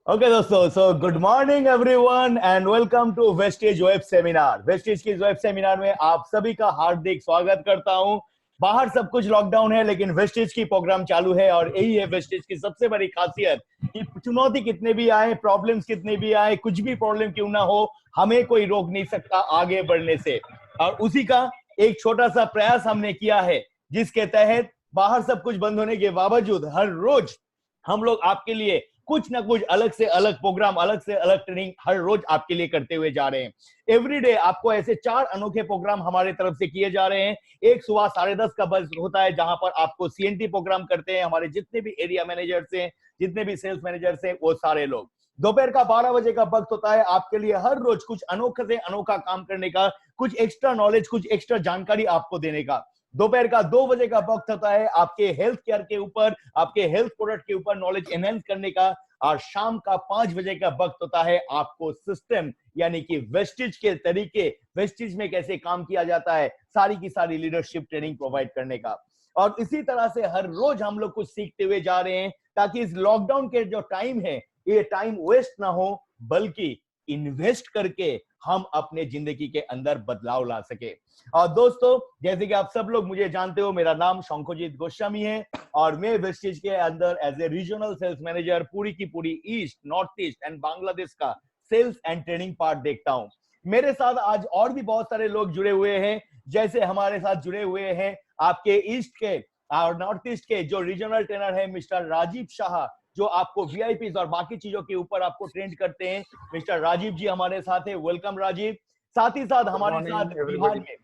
Okay दोस्तों, so good morning everyone and welcome to Vestige web seminar. Vestige की web seminar में आप सभी का हार्दिक स्वागत करता हूं। बाहर सब कुछ लॉकडाउन है, लेकिन वेस्टेज की प्रोग्राम चालू है और यही है वेस्टेज की सबसे बड़ी खासियत कि चुनौती कितने भी आए, प्रॉब्लम्स कितने भी आए, कुछ भी प्रॉब्लम क्यों ना हो, हमें कोई रोक नहीं सकता आगे बढ़ने से। और उसी का एक छोटा सा प्रयास हमने किया है, जिसके तहत बाहर सब कुछ बंद होने के बावजूद हर रोज हम लोग आपके लिए कुछ ना कुछ अलग से अलग प्रोग्राम, अलग से अलग ट्रेनिंग हर रोज आपके लिए करते हुए जा रहे हैं। एवरीडे आपको ऐसे 4 अनोखे प्रोग्राम हमारे तरफ से किए जा रहे हैं। एक सुबह 10:30 का बस होता है, जहां पर आपको सीएनटी प्रोग्राम करते हैं हमारे जितने भी एरिया मैनेजर्स हैं, जितने भी सेल्स मैनेजर्स हैं, वो सारे लोग। दोपहर का 12 बजे का वक्त होता है आपके लिए हर रोज कुछ अनोखा से अनोखा काम करने का, कुछ एक्स्ट्रा नॉलेज, कुछ एक्स्ट्रा जानकारी आपको देने का। दोपहर का 2 बजे का वक्त होता है आपके हेल्थ केयर के ऊपर, आपके हेल्थ प्रोडक्ट के ऊपर नॉलेज एनहेंस करने का। और शाम का 5 बजे का वक्त होता है आपको सिस्टम यानी कि वेस्टेज के तरीके, वेस्टेज में कैसे काम किया जाता है, सारी की सारी लीडरशिप ट्रेनिंग प्रोवाइड करने का। और इसी तरह से हर रोज हम लोग कुछ सीखते हुए जा रहे हैं, ताकि इस लॉकडाउन के जो टाइम है, ये टाइम वेस्ट ना हो, बल्कि इन्वेस्ट करके हम अपने जिंदगी के अंदर बदलाव ला सके। और दोस्तों, जैसे कि आप सब लोग मुझे जानते हो, मेरा नाम शंखोजीत गोस्वामी है और मैं वेस्टेज के अंदर as a regional sales manager पूरी की पूरी east, north east and Bangladesh का सेल्स एंड ट्रेनिंग पार्ट देखता हूं। मेरे साथ आज और भी बहुत सारे लोग जुड़े हुए हैं। जैसे हमारे साथ जुड़े हुए हैं आपके ईस्ट के और नॉर्थ ईस्ट के जो रीजनल ट्रेनर है मिस्टर राजीव शाह, जो आपको वीआईपी और बाकी चीजों के ऊपर आपको ट्रेंड करते हैं। मिस्टर राजीव जी हमारे साथ है, वेलकम राजीव। साथ ही साथ गुड हमारे साथ मॉर्निंग बिहार एवरीबॉडी। में,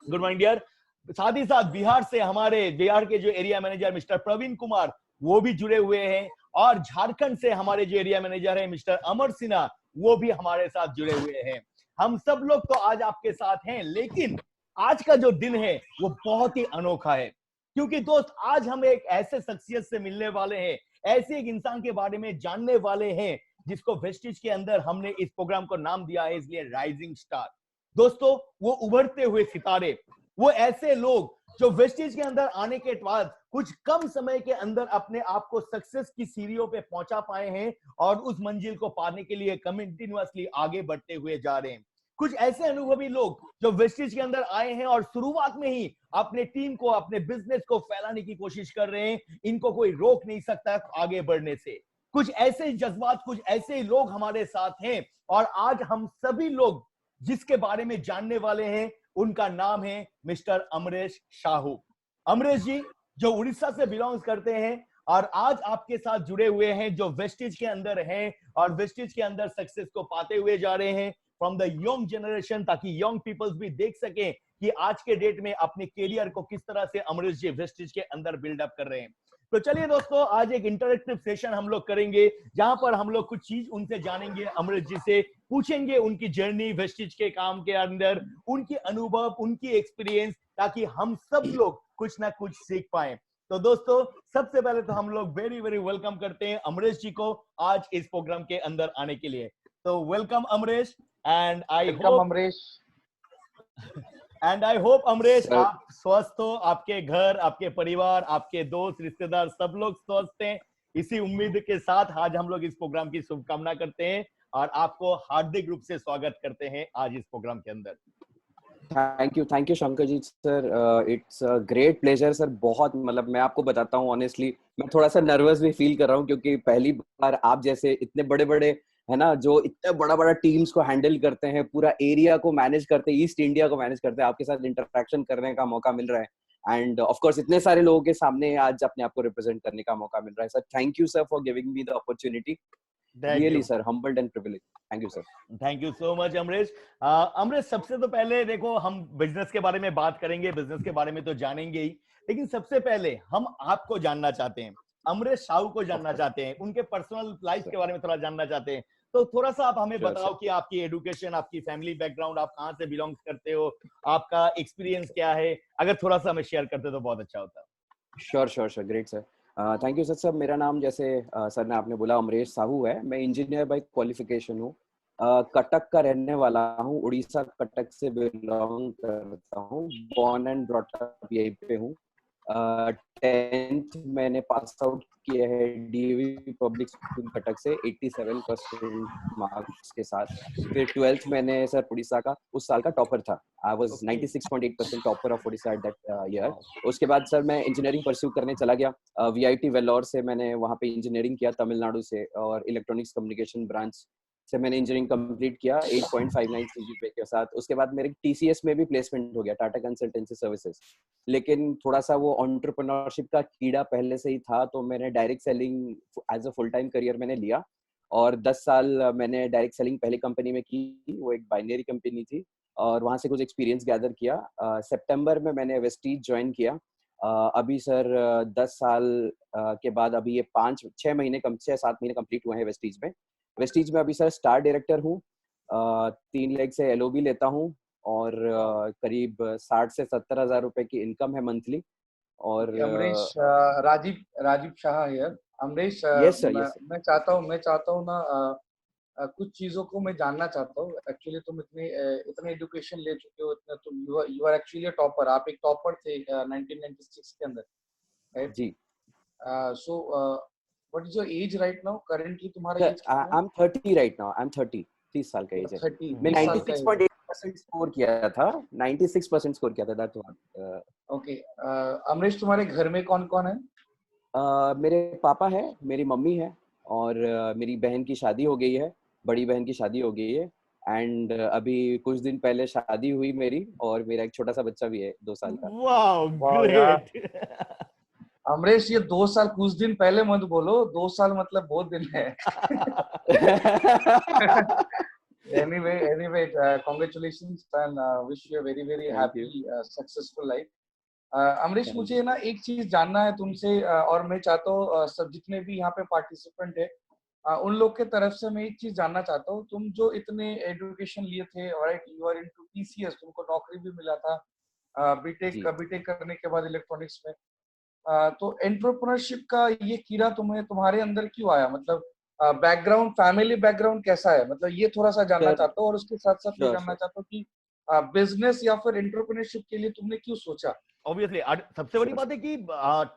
गुड मॉर्निंग डियर, साथ ही साथ बिहार से हमारे बिहार के जो area manager mister Praveen Kumar, वो भी जुड़े हुए हैं। और झारखंड से हमारे जो एरिया मैनेजर है मिस्टर अमर सिन्हा, वो भी हमारे साथ जुड़े हुए हैं। हम सब लोग तो आज आपके साथ हैं, लेकिन आज का जो दिन है वो बहुत ही अनोखा है, क्योंकि दोस्त आज हम एक ऐसे शख्सियत से मिलने वाले हैं, ऐसे एक इंसान के बारे में जानने वाले हैं, जिसको वेस्टेज के अंदर हमने इस प्रोग्राम को नाम दिया है इसलिए राइजिंग स्टार। दोस्तों, वो उभरते हुए सितारे, वो ऐसे लोग जो वेस्टेज के अंदर आने के बाद कुछ कम समय के अंदर अपने आप को सक्सेस की सीढ़ियों पे पहुंचा पाए हैं और उस मंजिल को पाने के लिए कंटिन्यूअसली आगे बढ़ते हुए जा रहे हैं। कुछ ऐसे अनुभवी लोग जो वेस्टेज के अंदर आए हैं और शुरुआत में ही अपने टीम को, अपने बिजनेस को फैलाने की कोशिश कर रहे हैं। इनको कोई रोक नहीं सकता आगे बढ़ने से। कुछ ऐसे जज्बात, कुछ ऐसे लोग हमारे साथ हैं और आज हम सभी लोग जिसके बारे में जानने वाले हैं, उनका नाम है मिस्टर अमरेश साहू। अमरेश जी जो उड़ीसा से बिलोंग करते हैं और आज आपके साथ जुड़े हुए हैं, जो वेस्टेज के अंदर हैं और वेस्टेज के अंदर सक्सेस को पाते हुए जा रहे हैं फ्रॉम द यंग जनरेशन, ताकि यंग पीपल्स भी देख सकें कि आज के डेट में अपने करियर को किस तरह से अमरेश जी वेस्टेज के अंदर बिल्डअप कर रहे हैं। तो चलिए दोस्तों, आज एक इंटरेक्टिव सेशन हम लोग करेंगे, जहां पर हम लोग कुछ चीज उनसे जानेंगे, अमरेश जी से पूछेंगे उनकी जर्नी वेस्टेज के काम के अंदर, उनकी अनुभव, उनकी एक्सपीरियंस, ताकि हम सब लोग कुछ ना कुछ सीख पाए। तो दोस्तों, सबसे पहले तो हम लोग वेरी वेरी वेलकम करते हैं अमरेश जी को आज इस प्रोग्राम के अंदर आने के लिए। तो welcome Amresh, and I welcome hope Amrish. Amresh sir आप स्वस्थ हो, आपके घर, आपके परिवार, आपके दोस्त, रिश्तेदार सब लोग स्वस्थ हैं। इसी उम्मीद के साथ आज हम लोग इस प्रोग्राम की शुभकामना करते हैं और आपको हार्दिक रूप से स्वागत करते हैं आज इस प्रोग्राम के अंदर। Thank you Shankar ji sir, it's a great pleasure sir. बहुत मतलब मैं आपको बताता हूँ ऑनेस्टली, मैं थोड़ा सा नर्वस भी फील कर रहा हूँ, क्योंकि पहली बार आप जैसे इतने बड़े बड़े है ना, जो इतने बड़ा बड़ा टीम्स को हैंडल करते हैं, पूरा एरिया को मैनेज करते हैं, ईस्ट इंडिया को मैनेज करते हैं, आपके साथ इंटरेक्शन करने का मौका मिल रहा है। एंड ऑफ कोर्स इतने सारे लोगों के सामने आज अपने आप को रिप्रेजेंट करने का मौका मिल रहा है। Sir thank you sir for giving me the opportunity. Thank really you, sir, humbled and privilege. Thank you sir. Thank you so much Amresh. Amresh, सबसे तो पहले देखो, हम बिजनेस के बारे में बात करेंगे, बिजनेस के बारे में तो जानेंगे ही, लेकिन सबसे पहले हम आपको जानना चाहते हैं, अमरेश साहू को जानना चाहते हैं, उनके पर्सनल लाइफ के बारे में थोड़ा जानना चाहते हैं। तो थोड़ा सा आप हमें बताओ कि आपकी एजुकेशन, आपकी फैमिली बैकग्राउंड, आप कहाँ से बिलोंग करते हो, आपका एक्सपीरियंस क्या है, अगर थोड़ा सा हमें शेयर करते तो बहुत अच्छा होता। Sure great sir. Thank you sir. Sir मेरा नाम जैसे सर ने आपने बोला अमरेश साहू है। मैं इंजीनियर बाय क्वालिफिकेशन हूँ। कटक का रहने वाला हूँ, उड़ीसा कटक से बिलोंग करता हूँ। बॉर्न एंड ब्रॉट अप यहीं पे हूँ। 10th मैंने पास आउट किया है डीएवी पब्लिक स्कूल कटक से 87% मार्क्स के साथ। फिर 12th मैंने सर उड़ीसा का उस साल का टॉपर था। I was 96.8% topper of Orissa at that year. उसके बाद सर मैं इंजीनियरिंग परस्यू करने चला गया वीआईटी वेल्लोर से। मैंने वहाँ पे इंजीनियरिंग किया तमिलनाडु से, और इलेक्ट्रॉनिक्स कम्युनिकेशन ब्रांच से मैंने इंजीनियरिंग कंप्लीट किया 8.59 सीजीपीए के साथ। उसके बाद मेरे टीसीएस में भी प्लेसमेंट हो गया, टाटा कंसल्टेंसी सर्विसेज। लेकिन थोड़ा सा वो एंटरप्रेन्योरशिप का कीड़ा पहले से ही था, तो मैंने direct selling as a full time career मैंने लिया, और 10 साल मैंने डायरेक्ट सेलिंग पहली कंपनी में की। वो एक बाइनरी कंपनी थी, और वहां से कुछ एक्सपीरियंस गैदर किया। सितंबर में मैंने वेस्टीज ज्वाइन किया। अभी सर 10 साल के बाद अभी ये 6 महीने 6-7 महीने कंप्लीट हुए हैं वेस्टीज में। वेस्टीज में अभी सर स्टार डायरेक्टर हूँ। 3 लाख से एलओबी लेता हूँ, और करीब 60 से 70 हजार रुपए की इनकम है मंथली। और Amrish, Rajiv Shah here. Amrish, yes sir, yes sir. मैं चाहता हूँ ना, कुछ चीजों को मैं जानना चाहता हूँ। एक्चुअली तुम इतने एजुकेशन ले चुके हो, इतना तुम यू आर एक्चुअली टॉपर। आप एक टॉपर थे 1996 के अंदर, राइट? जी। So what is your age right now? Currently तुम्हारा सर एज कितना है? I am 30 right now. I am 30 साल का एज है। 30 मैं 30 साल का एज है। 96.8% स्कोर किया था। 96% स्कोर किया था दैट व्हाट। ओके, अमरीश, तुम्हारे घर में कौन कौन है? मेरे पापा है, मेरी मम्मी है, और मेरी बहन की शादी हो गई है, बड़ी बहन की शादी हो गई है। एंड अभी कुछ दिन पहले शादी हुई मेरी, और मेरा एक छोटा सा बच्चा भी है 2 साल का। Wow, great. अमरीश, ये 2 साल कुछ दिन पहले मत बोलो, 2 साल मतलब बहुत दिन है। anyway, congratulations and wish you a very Thank happy you. successful life. Amrish, Thank मुझे ना एक चीज जानना है तुमसे, और मैं चाहता हूँ सब जितने भी यहाँ पे पार्टिसिपेंट है उन लोग के तरफ से मैं एक चीज जानना चाहता हूँ। तुम जो इतने एजुकेशन लिए थे, right, you are into TCS, तुमको नौकरी भी मिला था जी। बीटेक करने के बाद इलेक्ट्रॉनिक्स में। तो एंटरप्रेन्योरशिप का ये कीड़ा तुम्हारे अंदर क्यों आया? मतलब बैकग्राउंड, फैमिली बैकग्राउंड कैसा है? मतलब ये थोड़ा सा जानना सर चाहता हूँ, और उसके साथ साथ ये श्योर जानना सर। चाहता हूँ कि बिजनेस या फिर एंटरप्रेन्योरशिप के लिए तुमने क्यों सोचा? ऑब्वियसली सबसे बड़ी श्योर बात है कि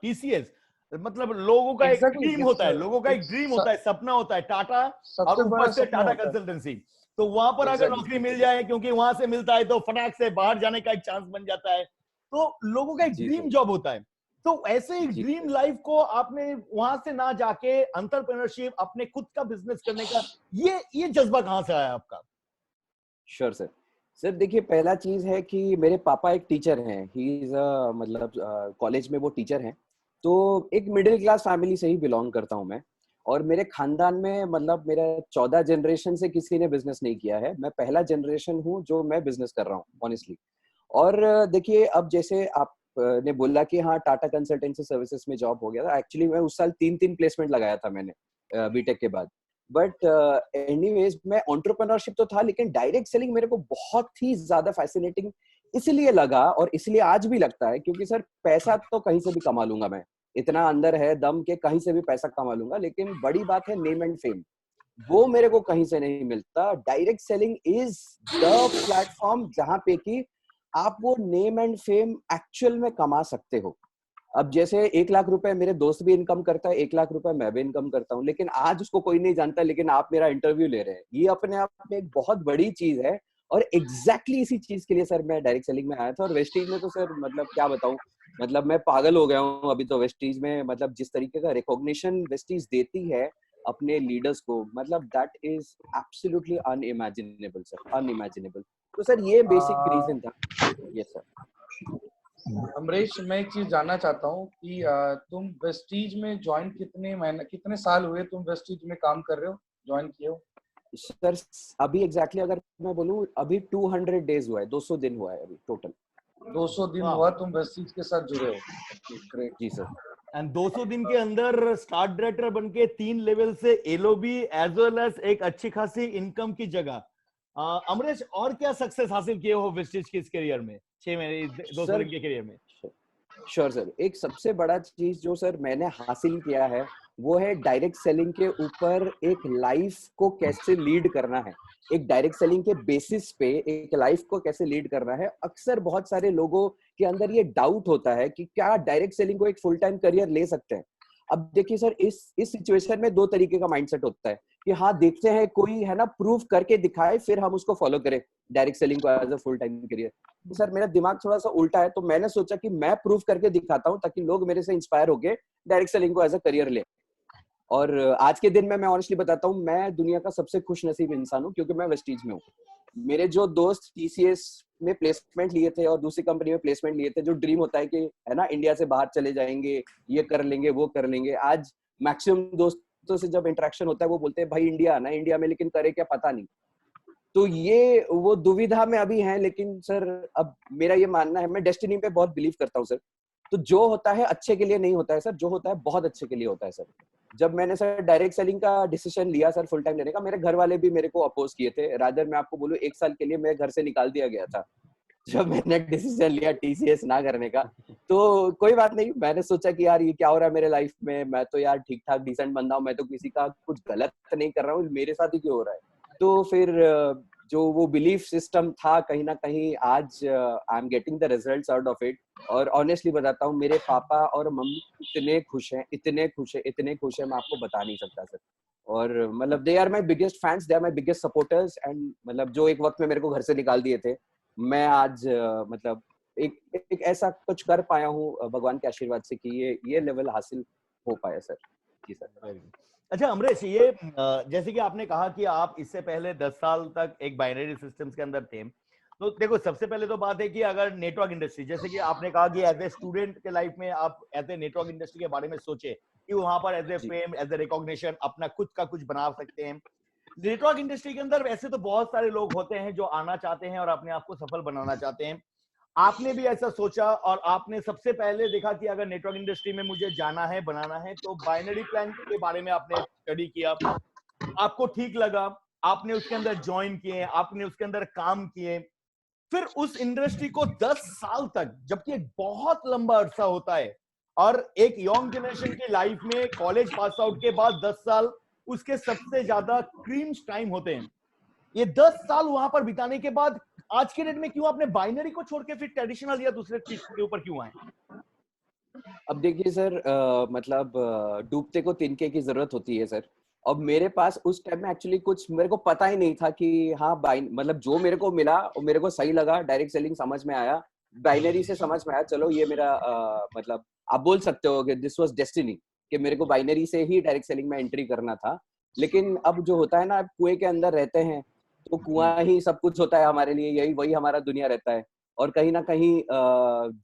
टीसीएस मतलब लोगों का एक एग्जैक्टली, ड्रीम होता है, लोगों का एक ड्रीम होता है, इट्स सपना होता है, टाटा और सबसे ऊपर बड़ा से सपना टाटा होता है। कंसल्टेंसी। तो वहां पर अगर नौकरी मिल एग्जैक्टली। जाए, क्योंकि वहां से मिलता है तो फटाक से बाहर जाने का एक चांस बन जाता है, तो लोगों का एक जी ड्रीम सर। जॉब होता है। तो ऐसे एक जी ड्रीम सर। लाइफ को आपने वहां से ना जाके एंटरप्रेन्योरशिप, अपने खुद का बिजनेस करने का ये जज्बा कहां से आया आपका? Sure sir. सर देखिए, पहला चीज है कि मेरे पापा एक टीचर हैं। ही इज मतलब कॉलेज में वो टीचर हैं। तो एक मिडिल क्लास फैमिली से ही बिलोंग करता हूँ मैं। और मेरे खानदान में मतलब मेरा 14 जनरेशन से किसी ने बिजनेस नहीं किया है। मैं पहला जनरेशन हूँ जो मैं बिजनेस कर रहा हूँ ऑनेस्टली। और देखिए, अब जैसे आप ने बोला कि हाँ टाटा कंसल्टेंसी सर्विसेज में जॉब हो गया था। एक्चुअली मैं उस साल 3 प्लेसमेंट लगाया था मैंने बीटेक के बाद। बट एनीवेज, मैं एंटरप्रेन्योरशिप तो था, लेकिन डायरेक्ट सेलिंग मेरे को बहुत ही ज्यादा फैसिनेटिंग इसलिए लगा, और इसलिए आज भी लगता है, क्योंकि सर पैसा तो कहीं से भी कमा लूंगा मैं। इतना अंदर है दम के कहीं से भी पैसा कमा लूंगा, लेकिन बड़ी बात है नेम एंड फेम। वो मेरे को कहीं से नहीं मिलता। Direct selling is the platform जहां पे कि आप वो नेम एंड फेम एक्चुअल में कमा सकते हो। अब जैसे 1 लाख रुपए मेरे दोस्त भी इनकम करता है, 1 लाख रुपए मैं भी इनकम करता हूँ, लेकिन आज उसको कोई नहीं जानता, लेकिन आप मेरा इंटरव्यू ले रहे हैं। ये अपने आप में एक बहुत बड़ी चीज है। और एग्जैक्टली इसी चीज के लिए सर मैं डायरेक्ट सेलिंग में आया था। और वेस्टीज में तो सर मतलब क्या बताऊं, मतलब मैं पागल हो गया हूँ अभी तो वेस्टीज में। मतलब जिस तरीके का रिकॉग्निशन वेस्टीज देती है अपने लीडर्स को, मतलब that is absolutely unimaginable sir, unimaginable. तो सर ये बेसिक रीजन था। Yes sir. अमरीश, मैं एक चीज जानना चाहता हूँ कि तुम वेस्टीज में ज्वाइन कितने साल हुए तुम वेस्टीज में काम कर रहे हो, ज्वाइन किए हो? सर अभी एग्जैक्टली अगर मैं बोलूं, अभी 200 डेज हुआ है, 200 दिन हुआ है अभी टोटल। 200 दिन हुआ तुम वेस्टीज के साथ जुड़े हो? ग्रेट। Ji sir. एंड 200 दिन के अंदर स्टार डायरेक्टर बनके 3 लेवल से एलओबी एज वेल एज एक अच्छी खासी इनकम की जगह। अमरीश, और क्या सक्सेस हासिल किए हो वेस्टेज के इस करियर में, 6 महीने 200 सर दिन के करियर में? Sure sir. एक सबसे बड़ा चीज जो सर मैंने हासिल किया है वो है डायरेक्ट सेलिंग के ऊपर एक लाइफ को कैसे लीड करना है। एक डायरेक्ट सेलिंग के बेसिस पे एक लाइफ को कैसे लीड करना है। अक्सर बहुत सारे लोगों के अंदर ये डाउट होता है कि क्या डायरेक्ट सेलिंग को एक फुल टाइम करियर ले सकते हैं। अब देखिए सर, इस सिचुएशन में दो तरीके का माइंडसेट होता है कि हाँ देखते हैं कोई है ना प्रूव करके दिखाए फिर हम उसको फॉलो करें डायरेक्ट सेलिंग को as a full time career. तो सर मेरा दिमाग थोड़ा सा उल्टा है, तो मैंने सोचा कि मैं प्रूव करके दिखाता हूँ ताकि लोग मेरे से इंस्पायर होके डायरेक्ट सेलिंग को एज अ करियर ले। और आज के दिन में मैं ऑनेस्टली बताता हूँ, मैं दुनिया का सबसे खुश नसीब इंसान हूँ क्योंकि मैं वेस्टीज में हूँ। मेरे जो दोस्त टीसीएस में प्लेसमेंट लिए थे और दूसरी कंपनी में प्लेसमेंट लिए थे, जो ड्रीम होता है कि है ना इंडिया से बाहर चले जाएंगे, ये कर लेंगे वो कर लेंगे, आज मैक्सिमम दोस्तों से जब इंटरेक्शन होता है वो बोलते हैं भाई इंडिया आना, इंडिया में लेकिन करे क्या पता नहीं। तो ये वो दुविधा में अभी हैं। लेकिन सर अब मेरा ये मानना है, मैं डेस्टिनी पे बहुत बिलीव करता हूँ सर। तो जो होता है अच्छे के लिए नहीं होता है सर, जो होता है बहुत अच्छे के लिए होता है सर। जब मैंने सर डायरेक्ट सेलिंग का डिसीजन लिया सर फुल टाइम लेने का, मेरे घर वाले भी मेरे को अपोज किए थे। रादर मैं आपको बोलूं 1 साल के लिए मेरे घर से निकाल दिया गया था जब मैंने डिसीजन लिया टीसीएस ना करने का। तो कोई बात नहीं, मैंने सोचा कि यार ये क्या हो रहा है मेरे लाइफ में, मैं तो यार ठीक ठाक डिसेंट बंदा हूँ, मैं तो किसी का कुछ गलत नहीं कर रहा हूँ, मेरे साथ ही क्यों हो रहा है। तो फिर जो वो बिलीफ सिस्टम था कहीं ना कहीं आज I am getting the results out of it. और ऑनेस्टली बताता हूँ मेरे पापा और मम्मी इतने खुश हैं, इतने खुश हैं, इतने खुश हैं, मैं आपको बता नहीं सकता सर। और मतलब they are my biggest fans, they are my biggest supporters. And मतलब जो एक वक्त में मेरे को घर से निकाल दिए थे, मैं आज मतलब एक ऐसा कुछ कर पाया हूँ भगवान के आशीर्वाद से कि ये लेवल हासिल हो पाया सर। जी सर। अच्छा अमरेश, ये जैसे कि आपने कहा कि आप इससे पहले 10 साल तक एक बाइनरी सिस्टम्स के अंदर थे, तो देखो सबसे पहले तो बात है कि अगर नेटवर्क इंडस्ट्री, जैसे कि आपने कहा कि एज ए स्टूडेंट के लाइफ में आप एज ए नेटवर्क इंडस्ट्री के बारे में सोचे कि वहां पर as a fame, as a recognition अपना खुद का कुछ बना सकते हैं। नेटवर्क इंडस्ट्री के अंदर वैसे तो बहुत सारे लोग होते हैं जो आना चाहते हैं और अपने आप को सफल बनाना चाहते हैं। आपने भी ऐसा सोचा और आपने सबसे पहले देखा कि अगर नेटवर्क इंडस्ट्री में मुझे जाना है, बनाना है, तो बाइनरी प्लान के बारे में आपने स्टडी किया, आपको ठीक लगा, आपने उसके अंदर ज्वाइन किए, आपने उसके अंदर काम किए। फिर उस इंडस्ट्री को 10 साल तक, जबकि एक बहुत लंबा अरसा होता है और एक यंग जनरेशन की लाइफ में कॉलेज पास आउट के बाद 10 साल उसके सबसे ज्यादा क्रीम्स टाइम होते हैं। ये 10 साल वहां पर बिताने के बाद आज के डेट में क्यों आपने बाइनरी को छोड़ के फिर ट्रेडिशनल या दूसरे चीज के ऊपर क्यों आए? अब देखिए सर, मतलब डूबते को तिनके की जरूरत होती है सर। अब मेरे पास उस टाइम में एक्चुअली कुछ मेरे को पता ही नहीं था कि हाँ मतलब जो मेरे को मिला और मेरे को सही लगा, डायरेक्ट सेलिंग समझ में आया, बाइनरी से समझ में आया, चलो ये मेरा मतलब आप बोल सकते हो कि दिस वाज डेस्टिनी, कि मेरे को बाइनरी से ही डायरेक्ट सेलिंग में एंट्री करना था। लेकिन अब जो होता है ना, अब कुएं के अंदर रहते हैं तो कुआं ही सब कुछ होता है हमारे लिए, यही वही हमारा दुनिया रहता है। और कहीं ना कहीं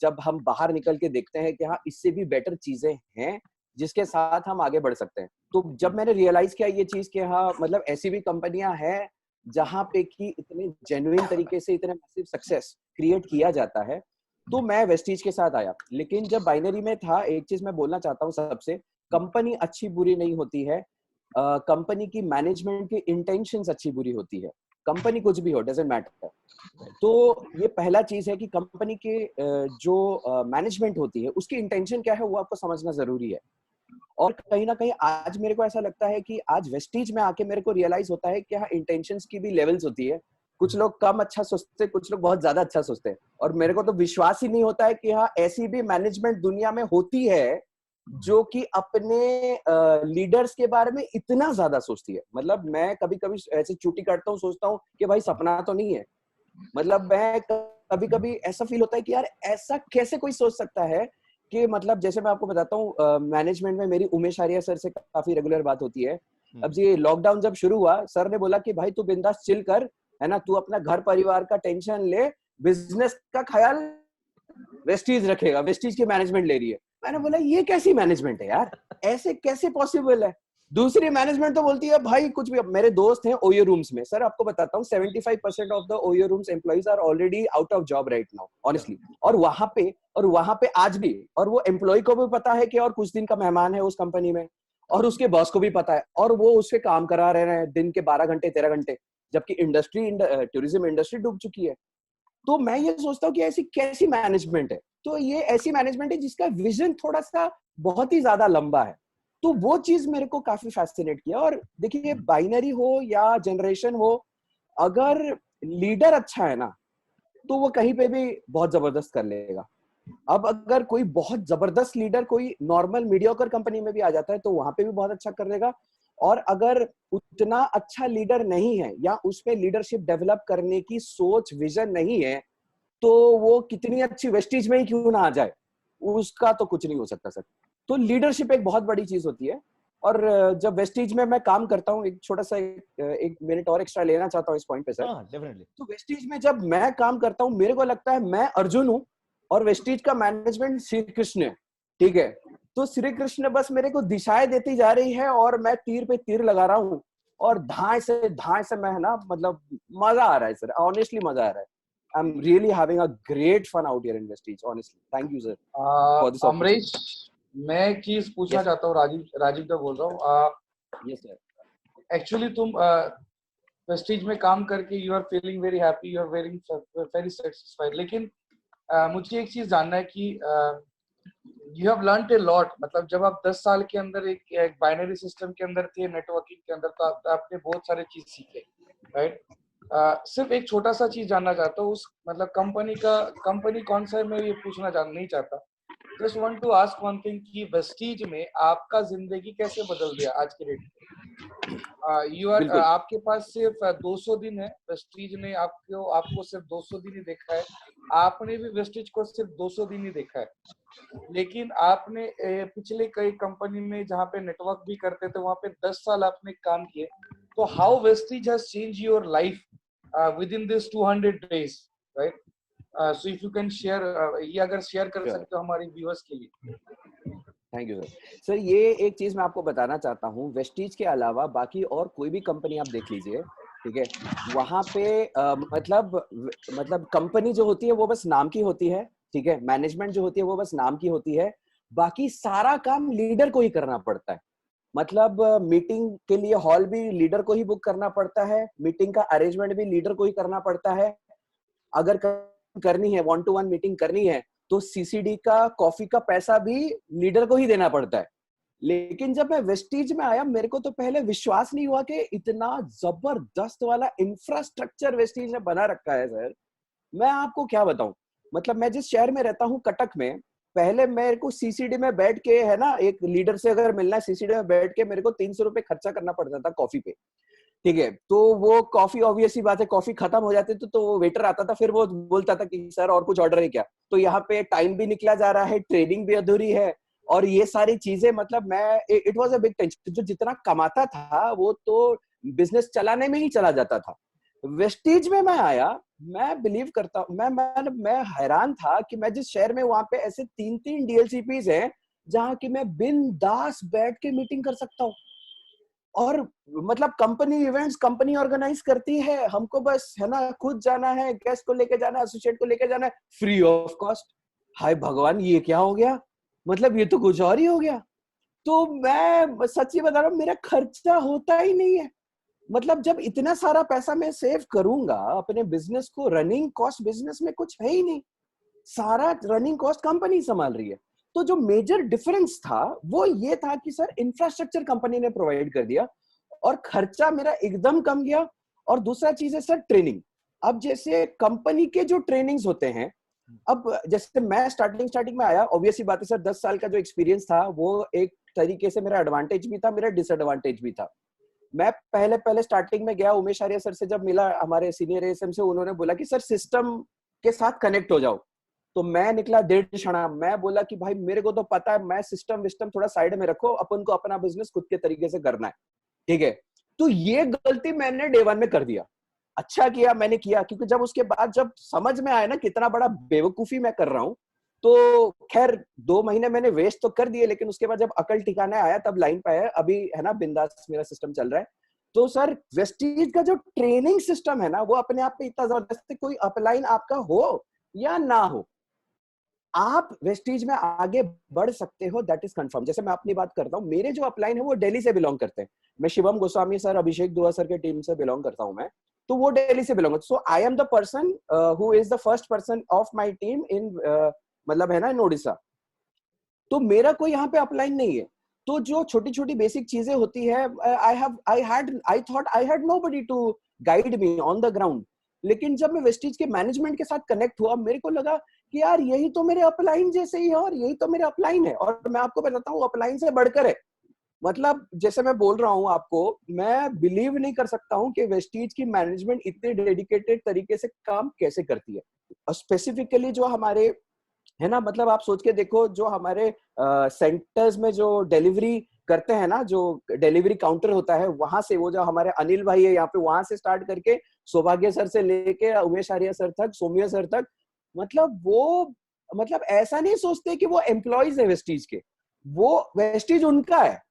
जब हम बाहर निकल के देखते हैं कि हाँ इससे भी बेटर चीजें हैं जिसके साथ हम आगे बढ़ सकते हैं, तो जब मैंने रियलाइज किया ये चीज कि हाँ मतलब ऐसी भी कंपनियां हैं जहां पे कि इतने जेन्युइन तरीके से इतने मैसिव सक्सेस क्रिएट किया जाता है, तो मैं वेस्टीज के साथ आया। लेकिन जब बाइनरी में था, एक चीज मैं बोलना चाहता हूँ सबसे, कंपनी अच्छी बुरी नहीं होती है, कंपनी की मैनेजमेंट की इंटेंशंस अच्छी बुरी होती है। कंपनी कुछ भी हो, डजंट मैटर। तो ये पहला चीज है कि कंपनी के जो मैनेजमेंट होती है उसकी इंटेंशन क्या है वो आपको समझना जरूरी है। और कहीं ना कहीं आज मेरे को ऐसा लगता है कि आज वेस्टीज में आके मेरे को रियलाइज होता है कि हाँ इंटेंशंस की भी लेवल्स होती है। कुछ लोग कम अच्छा सोचते हैं, कुछ लोग बहुत ज्यादा अच्छा सोचते हैं। और मेरे को तो विश्वास ही नहीं होता है कि हाँ ऐसी भी मैनेजमेंट दुनिया में होती है जो कि अपने लीडर्स के बारे में इतना ज्यादा सोचती है। मतलब मैं कभी कभी ऐसे चूटी काटता हूँ, सोचता हूँ कि भाई सपना तो नहीं है। मतलब मैं कभी कभी ऐसा फील होता है कि यार ऐसा कैसे कोई सोच सकता है कि मतलब जैसे मैं आपको बताता हूँ, मैनेजमेंट में मेरी उमेश आर्या सर से काफी रेगुलर बात होती है। अब ये लॉकडाउन जब शुरू हुआ, सर ने बोला कि भाई तू बिंदास चिल कर, है ना, तू अपना घर परिवार का टेंशन ले, बिजनेस का ख्याल वेस्टीज रखेगा, वेस्टीज की मैनेजमेंट ले रही है। मैंने बोला ये कैसी मैनेजमेंट है यार, ऐसे कैसे पॉसिबल है। दूसरी मैनेजमेंट तो बोलती है भाई कुछ भी। मेरे दोस्त हैं ओयो रूम्स में, सर आपको बताता हूँ 75% of the OYO rooms employees are already out of job right now honestly. और वहां पे आज भी, और वो एम्प्लॉय को भी पता है कि और कुछ दिन का मेहमान है उस कंपनी में, और उसके बॉस को भी पता है, और वो उससे काम करा रहे हैं दिन के 12 घंटे 13 घंटे, जबकि इंडस्ट्री टूरिज्म इंडस्ट्री डूब चुकी है। तो मैं ये सोचता हूँ कि ऐसी कैसी मैनेजमेंट है, तो ये ऐसी मैनेजमेंट है जिसका विजन थोड़ा सा बहुत ही ज्यादा लंबा है। तो वो चीज मेरे को काफी फैसिनेट किया। और देखिए, बाइनरी हो या जनरेशन हो, अगर लीडर अच्छा है ना, तो वो कहीं पे भी बहुत जबरदस्त कर लेगा। अब अगर कोई बहुत जबरदस्त लीडर कोई नॉर्मल मीडियोकर कंपनी में भी आ जाता है तो वहां पे भी बहुत अच्छा कर देगा। और अगर उतना अच्छा लीडर नहीं है या उसमें लीडरशिप डेवलप करने की सोच, विजन नहीं है, तो वो कितनी अच्छी वेस्टीज में ही क्यों ना आ जाए, उसका तो कुछ नहीं हो सकता सर। तो लीडरशिप एक बहुत बड़ी चीज होती है। और जब वेस्टीज में मैं काम करता हूँ, एक छोटा सा एक मिनट और एक्स्ट्रा लेना चाहता हूँ इस पॉइंट पे सर। डेफिनेटली। तो वेस्टीज में जब मैं काम करता हूँ, मेरे को लगता है मैं अर्जुन हूँ और वेस्टीज का मैनेजमेंट श्री कृष्ण है, ठीक है। तो श्री कृष्ण बस मेरे को दिशाएं देती जा रही है और मैं तीर पे तीर लगा रहा हूँ, और धाए से मैं, है ना, मतलब मजा आ रहा है सर, ऑनेस्टली मजा आ रहा है। I am really having a great fun out here in Vestige, honestly. Thank you sir for this Amrish, मैं एक चीज पूछना Yes. चाहता हूँ, राजीव का बोल रहा हूँ। Yes sir. एक्चुअली तुम प्रेस्टीज में काम करके you are feeling very happy, you are very satisfied, लेकिन मुझे एक चीज जानना है कि you have learned a lot. मतलब जब आप 10 साल के अंदर एक बाइनरी सिस्टम के अंदर थे, नेटवर्किंग के अंदर, तो आपने बहुत सारे चीज सीखे, राइट? सिर्फ एक छोटा सा चीज जानना चाहता हूँ, उस मतलब कंपनी कौन सा है मैं ये पूछना नहीं चाहता। Just want to ask one thing कि वेस्टीज में आपका जिंदगी कैसे बदल दिया आज के डेट में? बिल्कुल। आपके पास सिर्फ 200 दिन है, वेस्टीज ने आपको सिर्फ 200 दिन ही देखा है। आपने भी वेस्टीज को सिर्फ 200 दिन ही देखा है, लेकिन आपने पिछले कई कंपनी में जहाँ पे नेटवर्क भी करते थे वहां पे 10 साल आपने काम किए। तो how Vestige has change your life with in this 200 days, right? So if you can share, ये अगर शेयर कर सकते हो हमारे व्यूअर्स के लिए। Thank you sir. सर, ये एक चीज मैं आपको बताना चाहता हूँ, वेस्टीज के अलावा बाकी और कोई भी कंपनी आप देख लीजिए, ठीक है, वहां पे मतलब कंपनी जो होती है वो बस नाम की होती है, ठीक है। मैनेजमेंट जो होती है वो बस नाम की होती है, बाकी सारा काम लीडर को ही करना पड़ता है। मतलब मीटिंग के लिए हॉल भी लीडर को ही बुक करना पड़ता है, मीटिंग का अरेंजमेंट भी लीडर को ही करना पड़ता है। अगर करनी है, 1-to-1 मीटिंग करनी है, तो सीसीडी का, कॉफी का पैसा भी लीडर को ही देना पड़ता है। लेकिन जब मैं वेस्टीज में आया, मेरे को तो पहले विश्वास नहीं हुआ कि इतना जबरदस्त वाला इंफ्रास्ट्रक्चर वेस्टीज ने बना रखा है सर। मैं आपको क्या बताऊं, मतलब मैं जिस शहर में रहता हूँ, कटक में, पहले मेरे को सीसीडी में बैठ के, है ना, एक लीडर से अगर मिलना है सीसीडी में बैठ के, मेरे को 300 रुपए खर्चा करना पड़ता था कॉफी पे, ठीक है। तो वो कॉफी, ऑब्वियस ही बात है, कॉफी खत्म हो जाती तो वो वेटर आता था, फिर वो बोलता था कि सर और कुछ ऑर्डर है क्या। तो यहाँ पे टाइम भी निकला जा रहा है, ट्रेनिंग भी अधूरी है, और ये सारी चीजें, मतलब मैं, it was a big tension. जो जितना कमाता था वो तो बिजनेस चलाने में ही चला जाता था। वेस्टीज में मैं आया, मैं बिलीव करता हूँ, मैं हैरान था कि मैं जिस शहर में, वहां पे ऐसे 3-3 डीएलसीपीज हैं जहाँ की मैं बिंदास बैठ के मीटिंग कर सकता हूँ। और मतलब कंपनी इवेंट्स कंपनी ऑर्गेनाइज करती है, हमको बस, है ना, खुद जाना है, गेस्ट को लेके जाना है, एसोसिएट को लेके जाना है, फ्री ऑफ कॉस्ट। हाय भगवान, ये क्या हो गया, मतलब ये तो कुछ और ही हो गया। तो मैं सच्ची बता रहा हूँ, मेरा खर्चा होता ही नहीं है। मतलब जब इतना सारा पैसा मैं सेव करूंगा अपने बिजनेस को, रनिंग कॉस्ट बिजनेस में कुछ है ही नहीं, सारा रनिंग कॉस्ट कंपनी संभाल रही है। तो जो मेजर डिफरेंस था वो ये था कि सर इंफ्रास्ट्रक्चर कंपनी ने प्रोवाइड कर दिया और खर्चा मेरा एकदम कम गया। और दूसरा चीज है सर, ट्रेनिंग। अब जैसे कंपनी के जो ट्रेनिंग्स होते हैं, अब जैसे मैं स्टार्टिंग में आया, ऑब्वियसली बात है सर, 10 साल का जो एक्सपीरियंस था वो एक तरीके से मेरा एडवांटेज भी था, मेरा डिसएडवांटेज भी था। मैं पहले स्टार्टिंग में गया, उमेश आर्य सर से जब मिला, हमारे सीनियर एएसएम से, उन्होंने बोला कि सर सिस्टम के साथ कनेक्ट हो जाओ। तो मैं निकला 1.5 क्षण, मैं बोला कि भाई मेरे को तो पता है, मैं सिस्टम विस्टम थोड़ा साइड में रखो, अपन को अपना बिजनेस खुद के तरीके से करना है, ठीक है। तो ये गलती मैंने डे 1 में कर दिया। अच्छा किया मैंने किया, क्योंकि जब उसके बाद जब समझ में आया ना कितना बड़ा बेवकूफी मैं कर रहा हूँ, तो खैर 2 महीने मैंने वेस्ट तो कर दिए, लेकिन उसके बाद जब अकल ठिकाने आया तब लाइन पे आया, अभी है ना बिंदास मेरा सिस्टम चल रहा है। तो सर वेस्टीज का जो ट्रेनिंग सिस्टम है ना, वो अपने आप में इतना जबरदस्त है, कोई अपलाइन आपका हो या ना हो, आप वेस्टीज में आगे बढ़ सकते हो, दैट इज कंफर्म। जैसे मैं अपनी बात करता हूँ, मेरे जो अपलाइन है वो दिल्ली से बिलोंग करते हैं। मैं शिवम गोस्वामी सर, अभिषेक दुआ सर के टीम से बिलोंग करता हूँ मैं। तो वो दिल्ली से belong. So I am the person who is the first person of my team in मतलब है ना इन ओडिशा। तो मेरा कोई यहाँ पे अपलाइन नहीं है। तो जो छोटी छोटी बेसिक चीजें होती है, I thought I had nobody to guide me on the ground. लेकिन जब मैं वेस्टीज के मैनेजमेंट के साथ कनेक्ट हुआ, मेरे को लगा कि यार यही तो मेरे अपलाइन जैसे ही है और यही तो मेरे अपलाइन है। और मैं आपको बताता हूँ अपलाइन से बढ़कर है। मतलब जैसे मैं बोल रहा हूँ आपको, मैं बिलीव नहीं कर सकता हूँ कि वेस्टीज की मैनेजमेंट इतने डेडिकेटेड तरीके से काम कैसे करती है। और स्पेसिफिकली जो हमारे है ना, मतलब आप सोच के देखो, जो हमारे सेंटर्स में जो डिलीवरी करते हैं ना, जो डिलीवरी काउंटर होता है, वहां से वो जो हमारे अनिल भाई है यहाँ पे, वहां से स्टार्ट करके सौभाग्य सर से लेके उमेश आर्य सर तक, सौम्य सर तक, मतलब वो मतलब ऐसा नहीं सोचते कि वो एम्प्लॉइज है वेस्टीज के, वो वेस्टीज उनका है।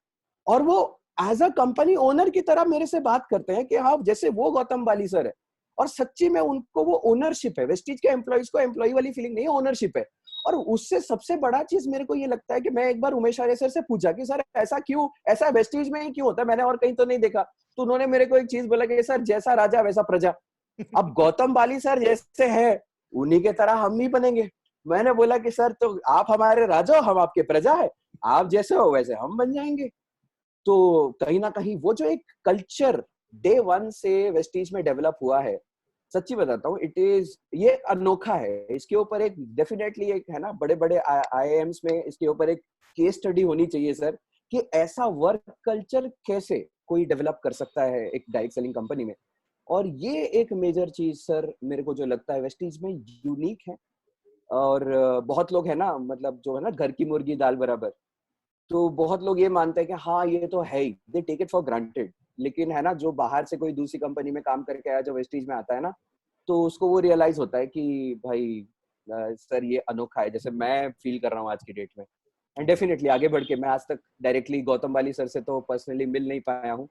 और वो एज अ कंपनी ओनर की तरह मेरे से बात करते हैं कि हाँ जैसे वो गौतम बाली सर है। और सच्ची में उनको वो ओनरशिप है, वेस्टीज के एम्प्लॉइज को एम्प्लॉय वाली फीलिंग नहीं है, ओनरशिप है। और उससे सबसे बड़ा चीज मेरे को ये लगता है कि मैं एक बार उमेश आर्य सर से पूछा कि सर ऐसा क्यों, ऐसा वेस्टीज में ही क्यों होता है, मैंने और कहीं तो नहीं देखा। तो उन्होंने मेरे को एक चीज बोला कि सर जैसा राजा वैसा प्रजा। अब गौतम बाली सर जैसे है उन्हीं के तरह हम ही बनेंगे। मैंने बोला कि सर तो आप हमारे राजा हो, हम आपके प्रजा है, आप जैसे हो वैसे हम बन जाएंगे। तो कहीं ना कहीं वो जो एक कल्चर डे वन से वेस्टीज में डेवलप हुआ है, सच्ची बताता हूँ, इट इज ये अनोखा है। इसके ऊपर एक डेफिनेटली एक है ना, बड़े बड़े आईआईएम्स में इसके ऊपर एक केस स्टडी होनी चाहिए सर, कि ऐसा वर्क कल्चर कैसे कोई डेवलप कर सकता है एक डायरेक्ट सेलिंग कंपनी में। और ये एक मेजर चीज सर मेरे को जो लगता है वेस्टीज में यूनिक है। और बहुत लोग है ना, मतलब जो है ना घर की मुर्गी दाल बराबर, तो बहुत लोग ये मानते हैं कि हाँ ये तो है ही, they take it for granted. लेकिन है ना, जो बाहर से कोई दूसरी कंपनी में काम करके आया जो वेस्टीज में आता है ना, तो उसको वो रियलाइज होता है कि भाई सर ये अनोखा है, जैसे मैं फील कर रहा हूँ आज की डेट में। एंड डेफिनेटली आगे बढ़ के मैं आज तक डायरेक्टली गौतम बाली सर से तो पर्सनली मिल नहीं पाया हूँ।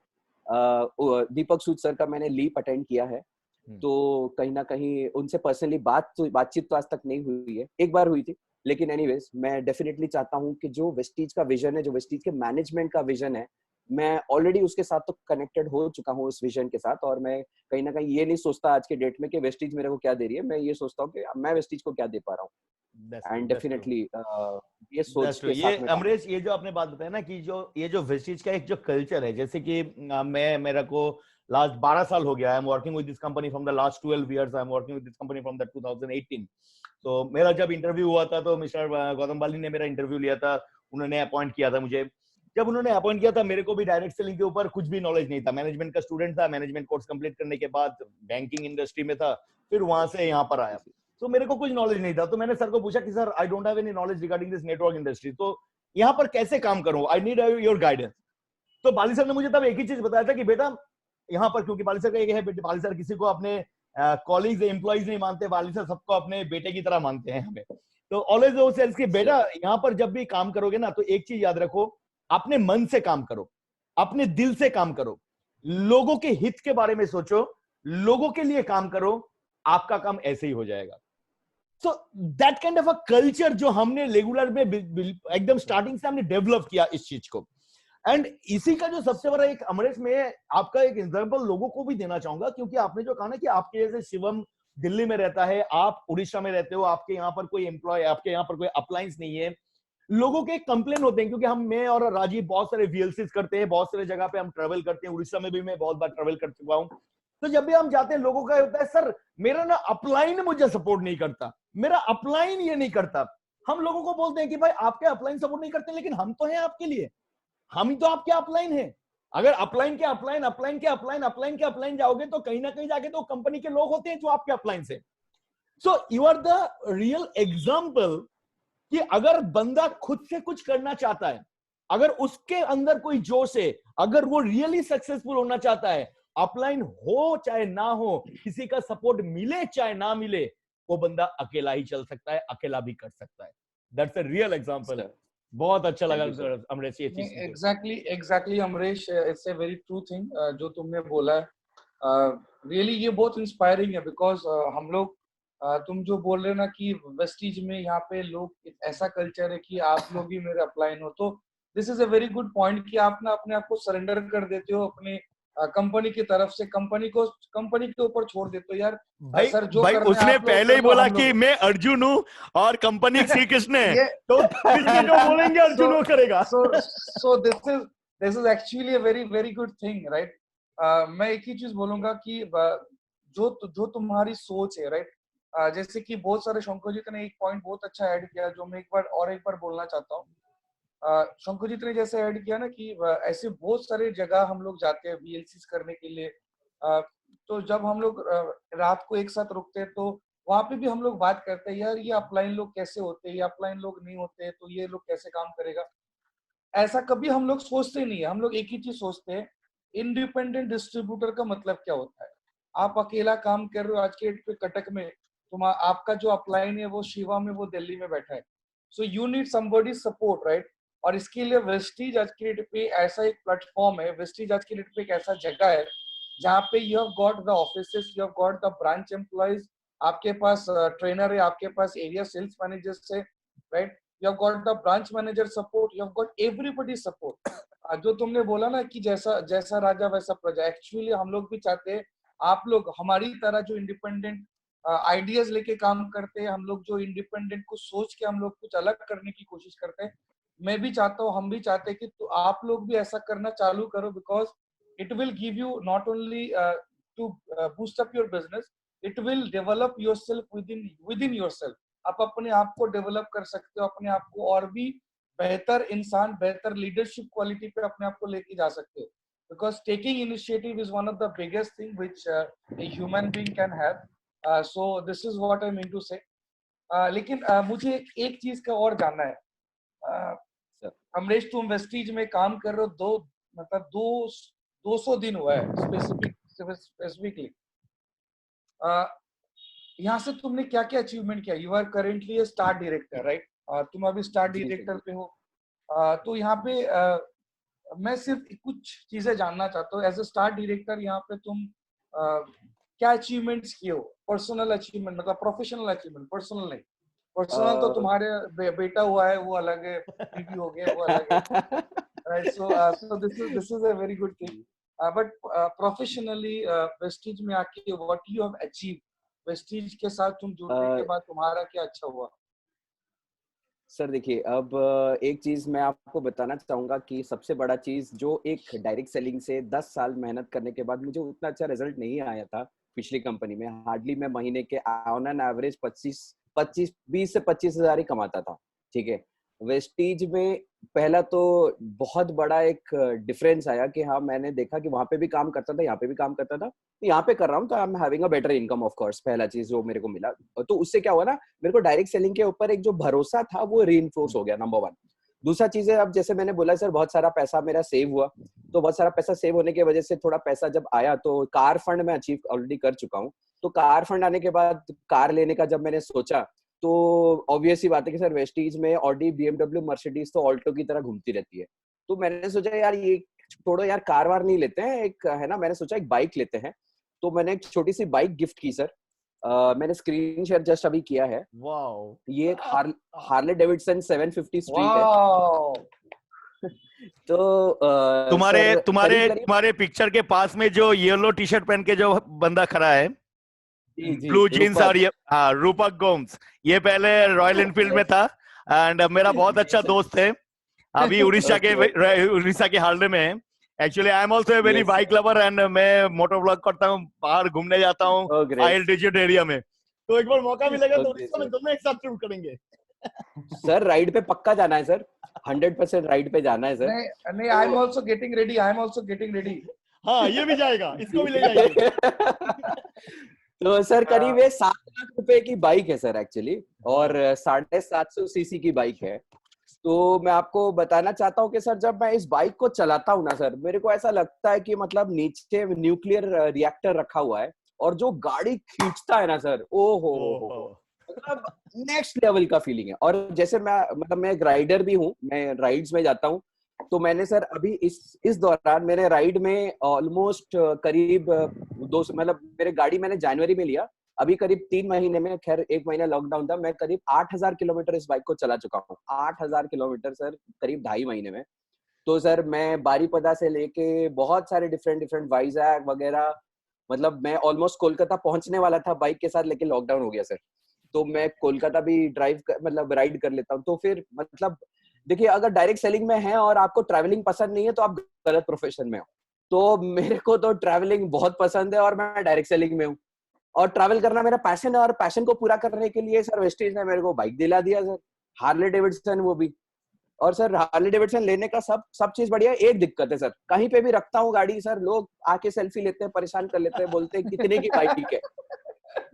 दीपक सूद सर का मैंने लीप अटेंड किया है, तो कहीं ना कहीं उनसे पर्सनली बातचीत तो आज तक नहीं हुई है, एक बार हुई थी। लेकिन एनीवेज मैं डेफिनेटली चाहता हूँ कि जो वेस्टीज का विजन है, जो वेस्टीज के मैनेजमेंट का विजन है, मैं ऑलरेडी उसके साथ तो कनेक्टेड हो चुका हूँ उस विजन के साथ। और मैं कहीं ना कहीं ये नहीं सोचता आज के डेट में कि वेस्टीज मेरे को क्या दे रही है, मैं ये सोचता हूँ कि मैं वेस्टीज को क्या दे पा रहा हूँ। एंड डेफिनेटली ये सोच के ये साथ में अमरेश, ये जो आपने बात बताया ना कि जो ये जो वेस्टीज का एक जो कल्चर है, जैसे कि मेरा को लास्ट 12 साल हो गया, I am working with this company from the last 12 years, I am working with this company from the 2018। तो मेरा जब इंटरव्यू हुआ था तो मिस्टर गौतम बाली ने मेरा इंटरव्यू लिया था, उन्होंने अपॉइंट किया था मुझे। जब उन्होंने अपॉइंट किया था, मेरे को भी डायरेक्ट सेलिंग के ऊपर कुछ भी नॉलेज नहीं था, मैनेजमेंट का स्टूडेंट था, मैनेजमेंट कोर्स कंप्लीट करने के बाद बैंकिंग इंडस्ट्री में था, फिर वहां से यहाँ पर आया, तो मेरे को कुछ नॉलेज नहीं था। तो मैंने सर को पूछा कि sir I don't have any knowledge regarding this network industry, तो यहाँ पर कैसे काम करूं, आई नीड योर गाइडेंस। तो बाली सर ने मुझे तब एक ही चीज बताया था कि बेटा यहाँ पर, क्योंकि बाली सर का एक है, बाली सर किसी को अपने कॉलीग्स एम्प्लॉइज नहीं मानते, बाली सर सबको अपने बेटे की तरह मानते हैं हमें। तो ऑलवेज वो सेल्स की बेटा यहाँ पर जब भी काम करोगे ना, तो एक चीज याद रखो, अपने मन से काम करो, अपने दिल से काम करो, लोगों के हित के बारे में सोचो, लोगों के लिए काम करो, आपका काम ऐसे ही हो जाएगा। So that kind of a culture जो हमने रेगुलर में एकदम स्टार्टिंग से हमने डेवलप किया इस चीज को। एंड इसी का जो सबसे बड़ा एक अमरेश में आपका एक एग्जांपल लोगों को भी देना चाहूंगा, क्योंकि आपने जो कहा ना कि आपके जैसे शिवम दिल्ली में रहता है, आप उड़ीसा में रहते हो, आपके यहाँ पर कोई एम्प्लॉय, आपके यहाँ पर कोई अप्लायंस नहीं है, लोगों के कंप्लेन होते हैं, क्योंकि मैं और राजीव बहुत सारे वीएलसीज करते हैं, बहुत सारे जगह पे हम ट्रेवल करते हैं, उड़ीसा में भी मैं बहुत बार ट्रेवल कर चुका हूँ। तो जब भी हम जाते हैं, लोगों का होता है सर मेरा ना अपलाइन मुझे सपोर्ट नहीं करता, मेरा अपलाइन ये नहीं करता। हम लोगों को बोलते हैं कि भाई आपके अपलाइन सपोर्ट नहीं करते, लेकिन हम तो हैं आपके लिए, हम ही तो आपके अपलाइन हैं। अगर अपलाइन के अपलाइन, अपलाइन के अपलाइन, अपलाइन के अपलाइन जाओगे तो कहीं ना कहीं जाके तो कंपनी के लोग होते हैं जो आपके अपलाइन से। So you are the real example कि अगर बंदा खुद से कुछ करना चाहता है, अगर उसके अंदर कोई जोश है, अगर वो रियली सक्सेसफुल होना चाहता है, अपलाइन हो चाहे ना हो, किसी का सपोर्ट मिले चाहे ना मिले, वो बंदा अकेला ही चल सकता है, अकेला भी कर सकता है। That's a real example. बहुत अच्छा लगा अमरेश ये चीज। Exactly Amresh, it's a very true thing जो तुमने बोला है। रियली ये बहुत इंस्पायरिंग है, बिकॉज हम लोग तुम जो बोल रहे हो ना कि वेस्टीज में यहाँ पे लोग ऐसा कल्चर है कि आप लोग ही मेरे अपलाइन हो, तो this is a very good point कि आप ना अपने आप को सरेंडर कर देते हो अपने कंपनी की तरफ से कंपनी के ऊपर छोड़ देते हो यार। भाई सर जो भाई करना है उसने आप लोग पहले ही कर लो, बोला हम कि लोग मैं अर्जुन हूँ और कंपनी श्री कृष्ण है, ये तो कृष्ण जो बोलेंगे अर्जुन वो करेगा। so this is actually a very good thing, right? मैं एक ही चीज बोलूंगा कि जो तुम्हारी सोच है, राइट, जैसे कि बहुत सारे शंकरजीत ने एक पॉइंट बहुत अच्छा ऐड किया जो मैं एक बार बोलना चाहता हूँ। शंकरजीत ने जैसे ऐड किया ना कि ऐसे बहुत सारे जगह हम लोग जाते हैं VLCs करने के लिए। तो जब हम लोग रात को एक साथ रुकते हैं तो वहां पे भी हम लोग बात करते हैं, यार ये अपलाइन लोग कैसे होते हैं, ये अपलाइन लोग नहीं होते तो ये लोग कैसे काम करेगा। ऐसा कभी हम लोग सोचते नहीं है। हम लोग एक ही चीज सोचते हैं, इंडिपेंडेंट डिस्ट्रीब्यूटर का मतलब क्या होता है। आप अकेला काम कर रहे हो आज के डेट पे कटक में, आपका जो अपलाइन है वो शिवा में, वो दिल्ली में बैठा है, so you need somebody support, right. और इसके लिए वेस्टीज आज के डेट पे ऐसा एक प्लेटफॉर्म है, वेस्टीज आज के डेट पे एक ऐसा जगह है जहाँ पे you have got the offices, you have got the branch employees, आपके पास ट्रेनर है, आपके पास एरिया सेल्स मैनेजर्स है, right. You have got the branch manager support, you have got everybody support. जो तुमने बोला ना कि जैसा राजा वैसा प्रजा, एक्चुअली हम लोग भी चाहते हैं आप लोग हमारी तरह जो इंडिपेंडेंट आइडियाज लेके काम करते हैं, हम लोग जो इंडिपेंडेंट को सोच के हम लोग कुछ अलग करने की कोशिश करते हैं। मैं भी चाहता हूँ, हम भी चाहते हैं कि तो आप लोग भी ऐसा करना चालू करो, because it will give you not only to boost up your business, it will develop yourself within yourself. आप अपने आप को डेवलप कर सकते हो, अपने आप को और भी बेहतर इंसान, बेहतर लीडरशिप क्वालिटी पे अपने आप को लेके जा सकते हो, because taking initiative is one of the biggest thing which a human being can have. So this is what I mean to say. लेकिन मुझे एक चीज का और जानना है। अमरीश, तुम वेस्टीज में काम कर रहे हो, मतलब 200 दिन हुआ है स्पेसिफिकली। यहाँ से तुमने क्या क्या अचीवमेंट किया? You are currently a star director, right? तुम अभी स्टार डायरेक्टर पे हो। तो यहाँ पे मैं सिर्फ कुछ चीजें जानना चाहता हूँ। एज ए स्टार डायरेक्टर यहाँ पे तुम क्या अचीवमेंट्स किए हो? पर्सनल अचीवमेंट, मतलब प्रोफेशनल अचीवमेंट, पर्सनल नहीं। पर्सनल तो तुम्हारे बेटा हुआ है, वो अलग है, बीवी हो गया, वो अलग है, right? So this is a very good thing. But professionally Vestige में आके what you have achieve, Vestige के साथ तुम जुड़ने के बाद तुम्हारा क्या अच्छा हुआ? सर देखिए, अब एक चीज मैं आपको बताना चाहूंगा कि सबसे बड़ा चीज जो एक डायरेक्ट सेलिंग से 10 साल मेहनत करने के बाद मुझे उतना अच्छा रिजल्ट नहीं आया था पिछली कंपनी में। हार्डली मैं महीने के ऑन एन एवरेज 20 से 25 हजार ही कमाता था, ठीक है। वेस्टीज में पहला तो बहुत बड़ा एक डिफरेंस आया कि हाँ, मैंने देखा कि वहां पे भी काम करता था, यहाँ पे भी काम करता था, तो यहाँ पे कर रहा हूँ तो I am having a better income of course. पहला चीज जो मेरे को मिला, तो उससे क्या हुआ ना, मेरे को डायरेक्ट सेलिंग के ऊपर एक जो भरोसा था वो रीइंफोर्स हो गया, नंबर 1। दूसरा चीज है, अब जैसे मैंने बोला सर, बहुत सारा पैसा मेरा सेव हुआ, तो बहुत सारा पैसा सेव होने की वजह से थोड़ा पैसा जब आया तो कार फंड मैं अचीव ऑलरेडी कर चुका हूँ। तो कार फंड आने के बाद कार लेने का जब मैंने सोचा, तो ऑब्वियस ही बात है कि सर वेस्टीज में ऑडी, BMW, मर्सिडीज तो ऑल्टो की तरह घूमती रहती है। तो मैंने सोचा यार ये छोड़ो यार, कार वार नहीं लेते हैं, एक है ना, मैंने सोचा एक बाइक लेते हैं। तो मैंने एक छोटी सी बाइक गिफ्ट की सर। मैंने स्क्रीन शेयर जस्ट अभी किया है। वाओ, ये एक हार्ले डेविडसन 750 स्ट्रीट है। तो तुम्हारे पिक्चर के पास में जो येलो टी शर्ट पहन के जो बंदा खड़ा है, ब्लू जीन्स और ये, हाँ, रूपक गोम्स, ये पहले रॉयल एनफील्ड में था एंड मेरा बहुत अच्छा दोस्त है, अभी उड़ीसा के हार्ले में है। Actually I am also a very bike lover and मैं मोटर व्लॉग करता हूँ, बाहर घूमने जाता हूँ फाइल डिजिट एरिया में। तो एक बार मौका मिलेगा तो उड़ीसा में दोनों एक साथ शुरू करेंगे। सर राइड पे पक्का जाना है सर, 100% राइड पे जाना है सर। नहीं, I am also getting ready. हाँ, ये भी जाएगा, इसको भी ले जाएंगे। तो सर करीब 7 लाख रुपए की बाइक है सर एक्चुअली, और 750 सीसी की बाइक है। तो मैं आपको बताना चाहता हूँ कि सर जब मैं इस बाइक को चलाता हूँ ना सर, मेरे को ऐसा लगता है कि मतलब नीचे न्यूक्लियर रिएक्टर रखा हुआ है, और जो गाड़ी खींचता है ना सर, ओ हो, मतलब नेक्स्ट लेवल का फीलिंग है। और जैसे मैं एक राइडर भी हूँ, मैं राइड्स में जाता हूँ, तो मैंने सर अभी इस दौरान मेरे राइड में ऑलमोस्ट करीब मतलब मेरे गाड़ी मैंने जनवरी में लिया, अभी करीब 3 महीने में, खैर 1 महीना लॉकडाउन था, मैं करीब 8000 किलोमीटर इस बाइक को चला चुका हूँ। 8000 किलोमीटर सर, करीब 2.5 महीने में। तो सर मैं बारीपदा से लेके बहुत सारे डिफरेंट डिफरेंट वाइजैक वगैरह, मतलब मैं ऑलमोस्ट कोलकाता पहुंचने वाला था बाइक के साथ, लेकिन लॉकडाउन हो गया सर। तो मैं कोलकाता भी मतलब राइड कर लेता हूँ। तो फिर मतलब देखिए, अगर डायरेक्ट सेलिंग में है और आपको ट्रैवलिंग पसंद नहीं है तो आप गलत प्रोफेशन में हो। तो मेरे को तो ट्रैवलिंग बहुत पसंद है और मैं डायरेक्ट सेलिंग में हूँ, और ट्रैवल करना मेरा पैशन है, और पैशन को पूरा करने के लिए सर वेस्टेज ने मेरे को बाइक दिला दिया सर, हार्ले डेविडसन, वो भी। और सर हार्ले डेविडसन लेने का सब चीज बढ़िया है। एक दिक्कत है सर, कहीं पे भी रखता हूँ गाड़ी सर, लोग आके सेल्फी लेते हैं, परेशान कर लेते हैं, बोलते हैं कितने की बाइक है।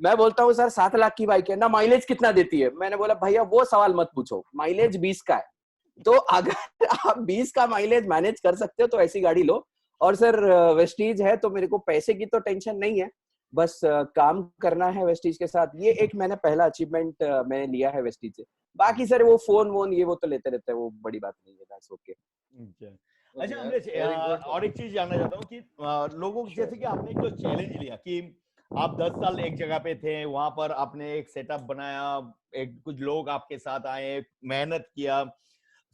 मैं बोलता हूँ सर 7 लाख की बाइक है ना, माइलेज कितना देती है? मैंने बोला भैया वो सवाल मत पूछो, माइलेज 20 का है। तो अगर आप 20 का माइलेज मैनेज कर सकते हो तो ऐसी गाड़ी लो। और सर वेस्टीज है तो मेरे को पैसे की तो टेंशन नहीं है, बस काम करना है वेस्टीज के साथ। ये एक मैंने पहला अचीवमेंट मैंने लिया है वेस्टीज से। बाकी सर वो फोन वोन ये वो तो लेते रहते हैं, वो बड़ी बात नहीं है, दैट्स ओके। अच्छा अमरीश, और एक चीज जानना चाहता हूँ कि लोगों को, जैसे कि आपने एक जो चैलेंज लिया कि आप 10 साल एक जगह पे थे, वहां पर आपने एक सेटअप बनाया, एक कुछ लोग आपके साथ आए, मेहनत किया।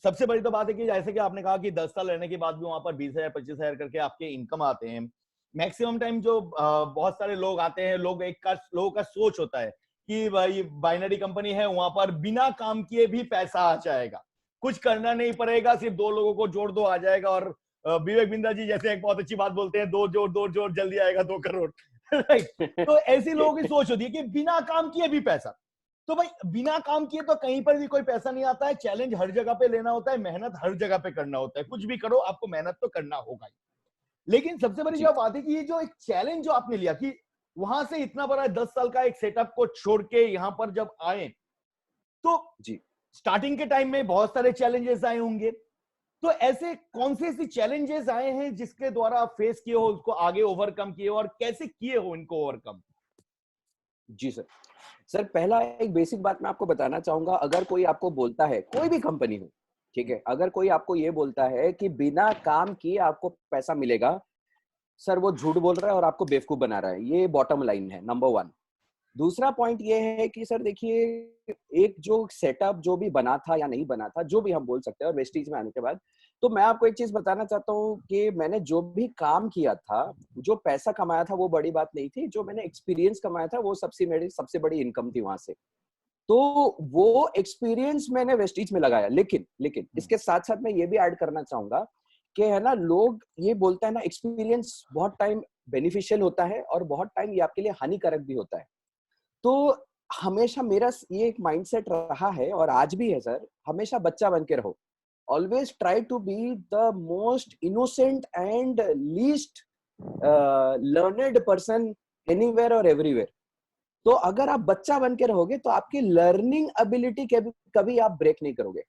सबसे बड़ी तो बात है कि जैसे कि आपने कहा कि 10 साल रहने के बाद भी वहां पर 20,000 25,000 करके आपके इनकम आते हैं। मैक्सिमम टाइम जो बहुत सारे लोग आते हैं, लोगों का सोच होता है कि भाई बाइनरी कंपनी है, वहां पर बिना काम किए भी पैसा आ जाएगा, कुछ करना नहीं पड़ेगा, सिर्फ 2 लोगों को जोड़ दो आ जाएगा। और विवेक बिंद्रा जी जैसे एक बहुत अच्छी बात बोलते हैं, 2 जोड़ जल्दी आएगा 2 करोड़। राइट। तो ऐसी लोगों की सोच होती है कि बिना काम किए भी पैसा। तो भाई बिना काम किए तो कहीं पर भी कोई पैसा नहीं आता है। चैलेंज हर जगह पे लेना होता है, मेहनत हर जगह पे करना होता है, कुछ भी करो आपको मेहनत तो करना होगा ही। लेकिन सबसे बड़ी जी जो बात है कि ये जो एक चैलेंज जो आपने लिया कि वहां से इतना बड़ा 10 साल का एक सेटअप को छोड़ के यहां पर जब आए, तो जी स्टार्टिंग के टाइम में बहुत सारे चैलेंजेस आए होंगे। तो ऐसे कौन से ऐसे चैलेंजेस आए हैं जिसके द्वारा आप फेस किए हो, उसको आगे ओवरकम किए हो, और कैसे किए हो इनको ओवरकम? जी सर। सर पहला एक बेसिक बात मैं आपको बताना चाहूंगा, अगर कोई आपको बोलता है, कोई भी कंपनी हो, ठीक है, अगर कोई आपको ये बोलता है कि बिना काम किए आपको पैसा मिलेगा, सर वो झूठ बोल रहा है और आपको बेवकूफ बना रहा है। ये बॉटम लाइन है, नंबर 1। दूसरा पॉइंट ये है कि सर देखिए, एक जो सेटअप जो भी बना था या नहीं बना था, जो भी हम बोल सकते हैं, और वेस्टीज में आने के बाद तो मैं आपको एक चीज बताना चाहता हूँ कि मैंने जो भी काम किया था, जो पैसा कमाया था, वो बड़ी बात नहीं थी। जो मैंने एक्सपीरियंस कमाया था वो मेरी सबसे बड़ी इनकम थी वहां से। तो वो एक्सपीरियंस मैंने वेस्टीज में लगाया। लेकिन लेकिन इसके साथ साथ मैं ये भी ऐड करना चाहूंगा कि है ना, लोग ये बोलते हैं ना, एक्सपीरियंस बहुत टाइम बेनिफिशियल होता है और बहुत टाइम ये आपके लिए हानिकारक भी होता है। तो हमेशा मेरा ये एक माइंडसेट रहा है और आज भी है सर, हमेशा बच्चा बन के रहो। Always try to be the most innocent and least learned person anywhere और एवरीवेयर। तो अगर आप बच्चा बन के रहोगे तो आपकी लर्निंग एबिलिटी कभी आप ब्रेक नहीं करोगे।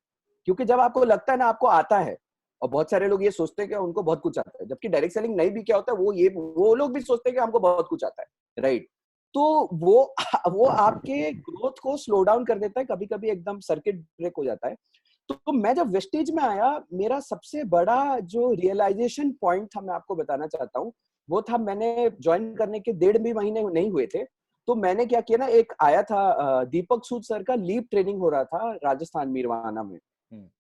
क्योंकि जब आपको लगता है ना आपको आता है, और बहुत सारे लोग ये सोचते हैं कि उनको बहुत कुछ आता है, जबकि डायरेक्ट सेलिंग नहीं भी क्या होता है, वो लोग भी सोचते हैं कि हमको बहुत कुछ आता है, राइट। तो वो आपके ग्रोथ को स्लो डाउन कर देता है, कभी कभी एकदम सर्किट ब्रेक हो जाता है। तो मैं जब वेस्टेज में आया, मेरा सबसे बड़ा जो रियलाइजेशन पॉइंट था, मैं आपको बताना चाहता हूँ, वो था मैंने ज्वाइन करने के 1.5 भी महीने नहीं हुए थे, तो मैंने क्या किया ना, एक आया था दीपक सूद सर का लीप ट्रेनिंग हो रहा था राजस्थान मीरवाना में।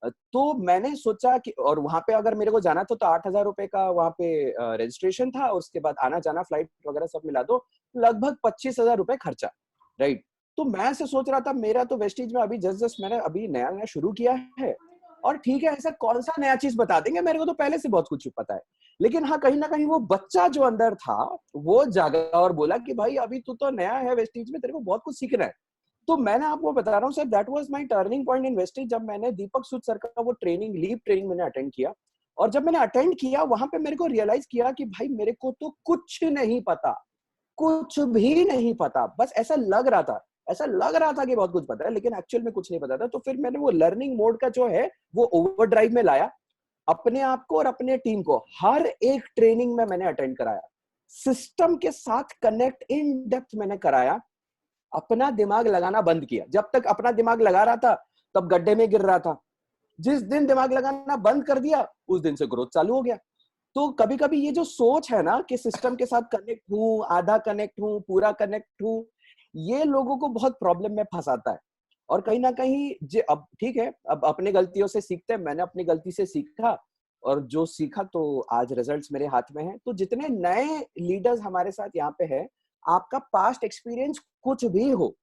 तो मैंने सोचा कि, और वहां पे अगर मेरे को जाना था तो 8,000 रुपए का वहां पे रजिस्ट्रेशन था, और उसके बाद आना जाना फ्लाइट वगैरह सब मिला दो लगभग 25,000 रुपए खर्चा, राइट। तो मैं ऐसे सोच रहा था, मेरा तो वेस्टीज में अभी जस्ट मैंने अभी नया नया शुरू किया है, और ठीक है, ऐसा कौन सा नया चीज बता देंगे, मेरे को तो पहले से बहुत कुछ पता है। लेकिन हाँ, कहीं ना कहीं वो बच्चा जो अंदर था वो जागा और बोला कि भाई अभी तू तो नया है वेस्टीज में, तेरे को बहुत कुछ सीखना है। तो मैंने आपको बता रहा हूँ sir, that was my turning point in Vestige, जब मैंने दीपक सूद सर का वो ट्रेनिंग, लीप ट्रेनिंग मैंने अटेंड किया। और जब मैंने अटेंड किया, वहां पे मेरे को रियलाइज किया कि भाई मेरे को तो कुछ नहीं पता, कुछ भी नहीं पता। बस ऐसा लग रहा था, कि बहुत कुछ पता है, लेकिन एक्चुअल में कुछ नहीं पता था। तो फिर मैंने वो लर्निंग मोड का जो है वो ओवरड्राइव में लाया, अपने आप को और अपने टीम को हर एक ट्रेनिंग में मैंने अटेंड कराया, सिस्टम के साथ कनेक्ट इन डेप्थ मैंने कराया, अपना दिमाग लगाना बंद किया। जब तक अपना दिमाग लगा रहा था तब गड्ढे में गिर रहा था, जिस दिन दिमाग लगाना बंद कर दिया उस दिन से ग्रोथ चालू हो गया। तो कभी कभी ये जो सोच है ना कि सिस्टम के साथ कनेक्ट हूं, आधा कनेक्ट हूं, पूरा कनेक्ट हूं, ये लोगों को बहुत प्रॉब्लम में फंसाता है। और कहीं ना कहीं अब ठीक है, अब अपनी गलतियों से सीखते हैं, मैंने अपनी गलती से सीखा, और जो सीखा तो आज रिजल्ट्स मेरे हाथ में हैं। तो जितने नए लीडर्स हमारे साथ यहाँ पे है, आपका पास्ट एक्सपीरियंस कुछ भी हो,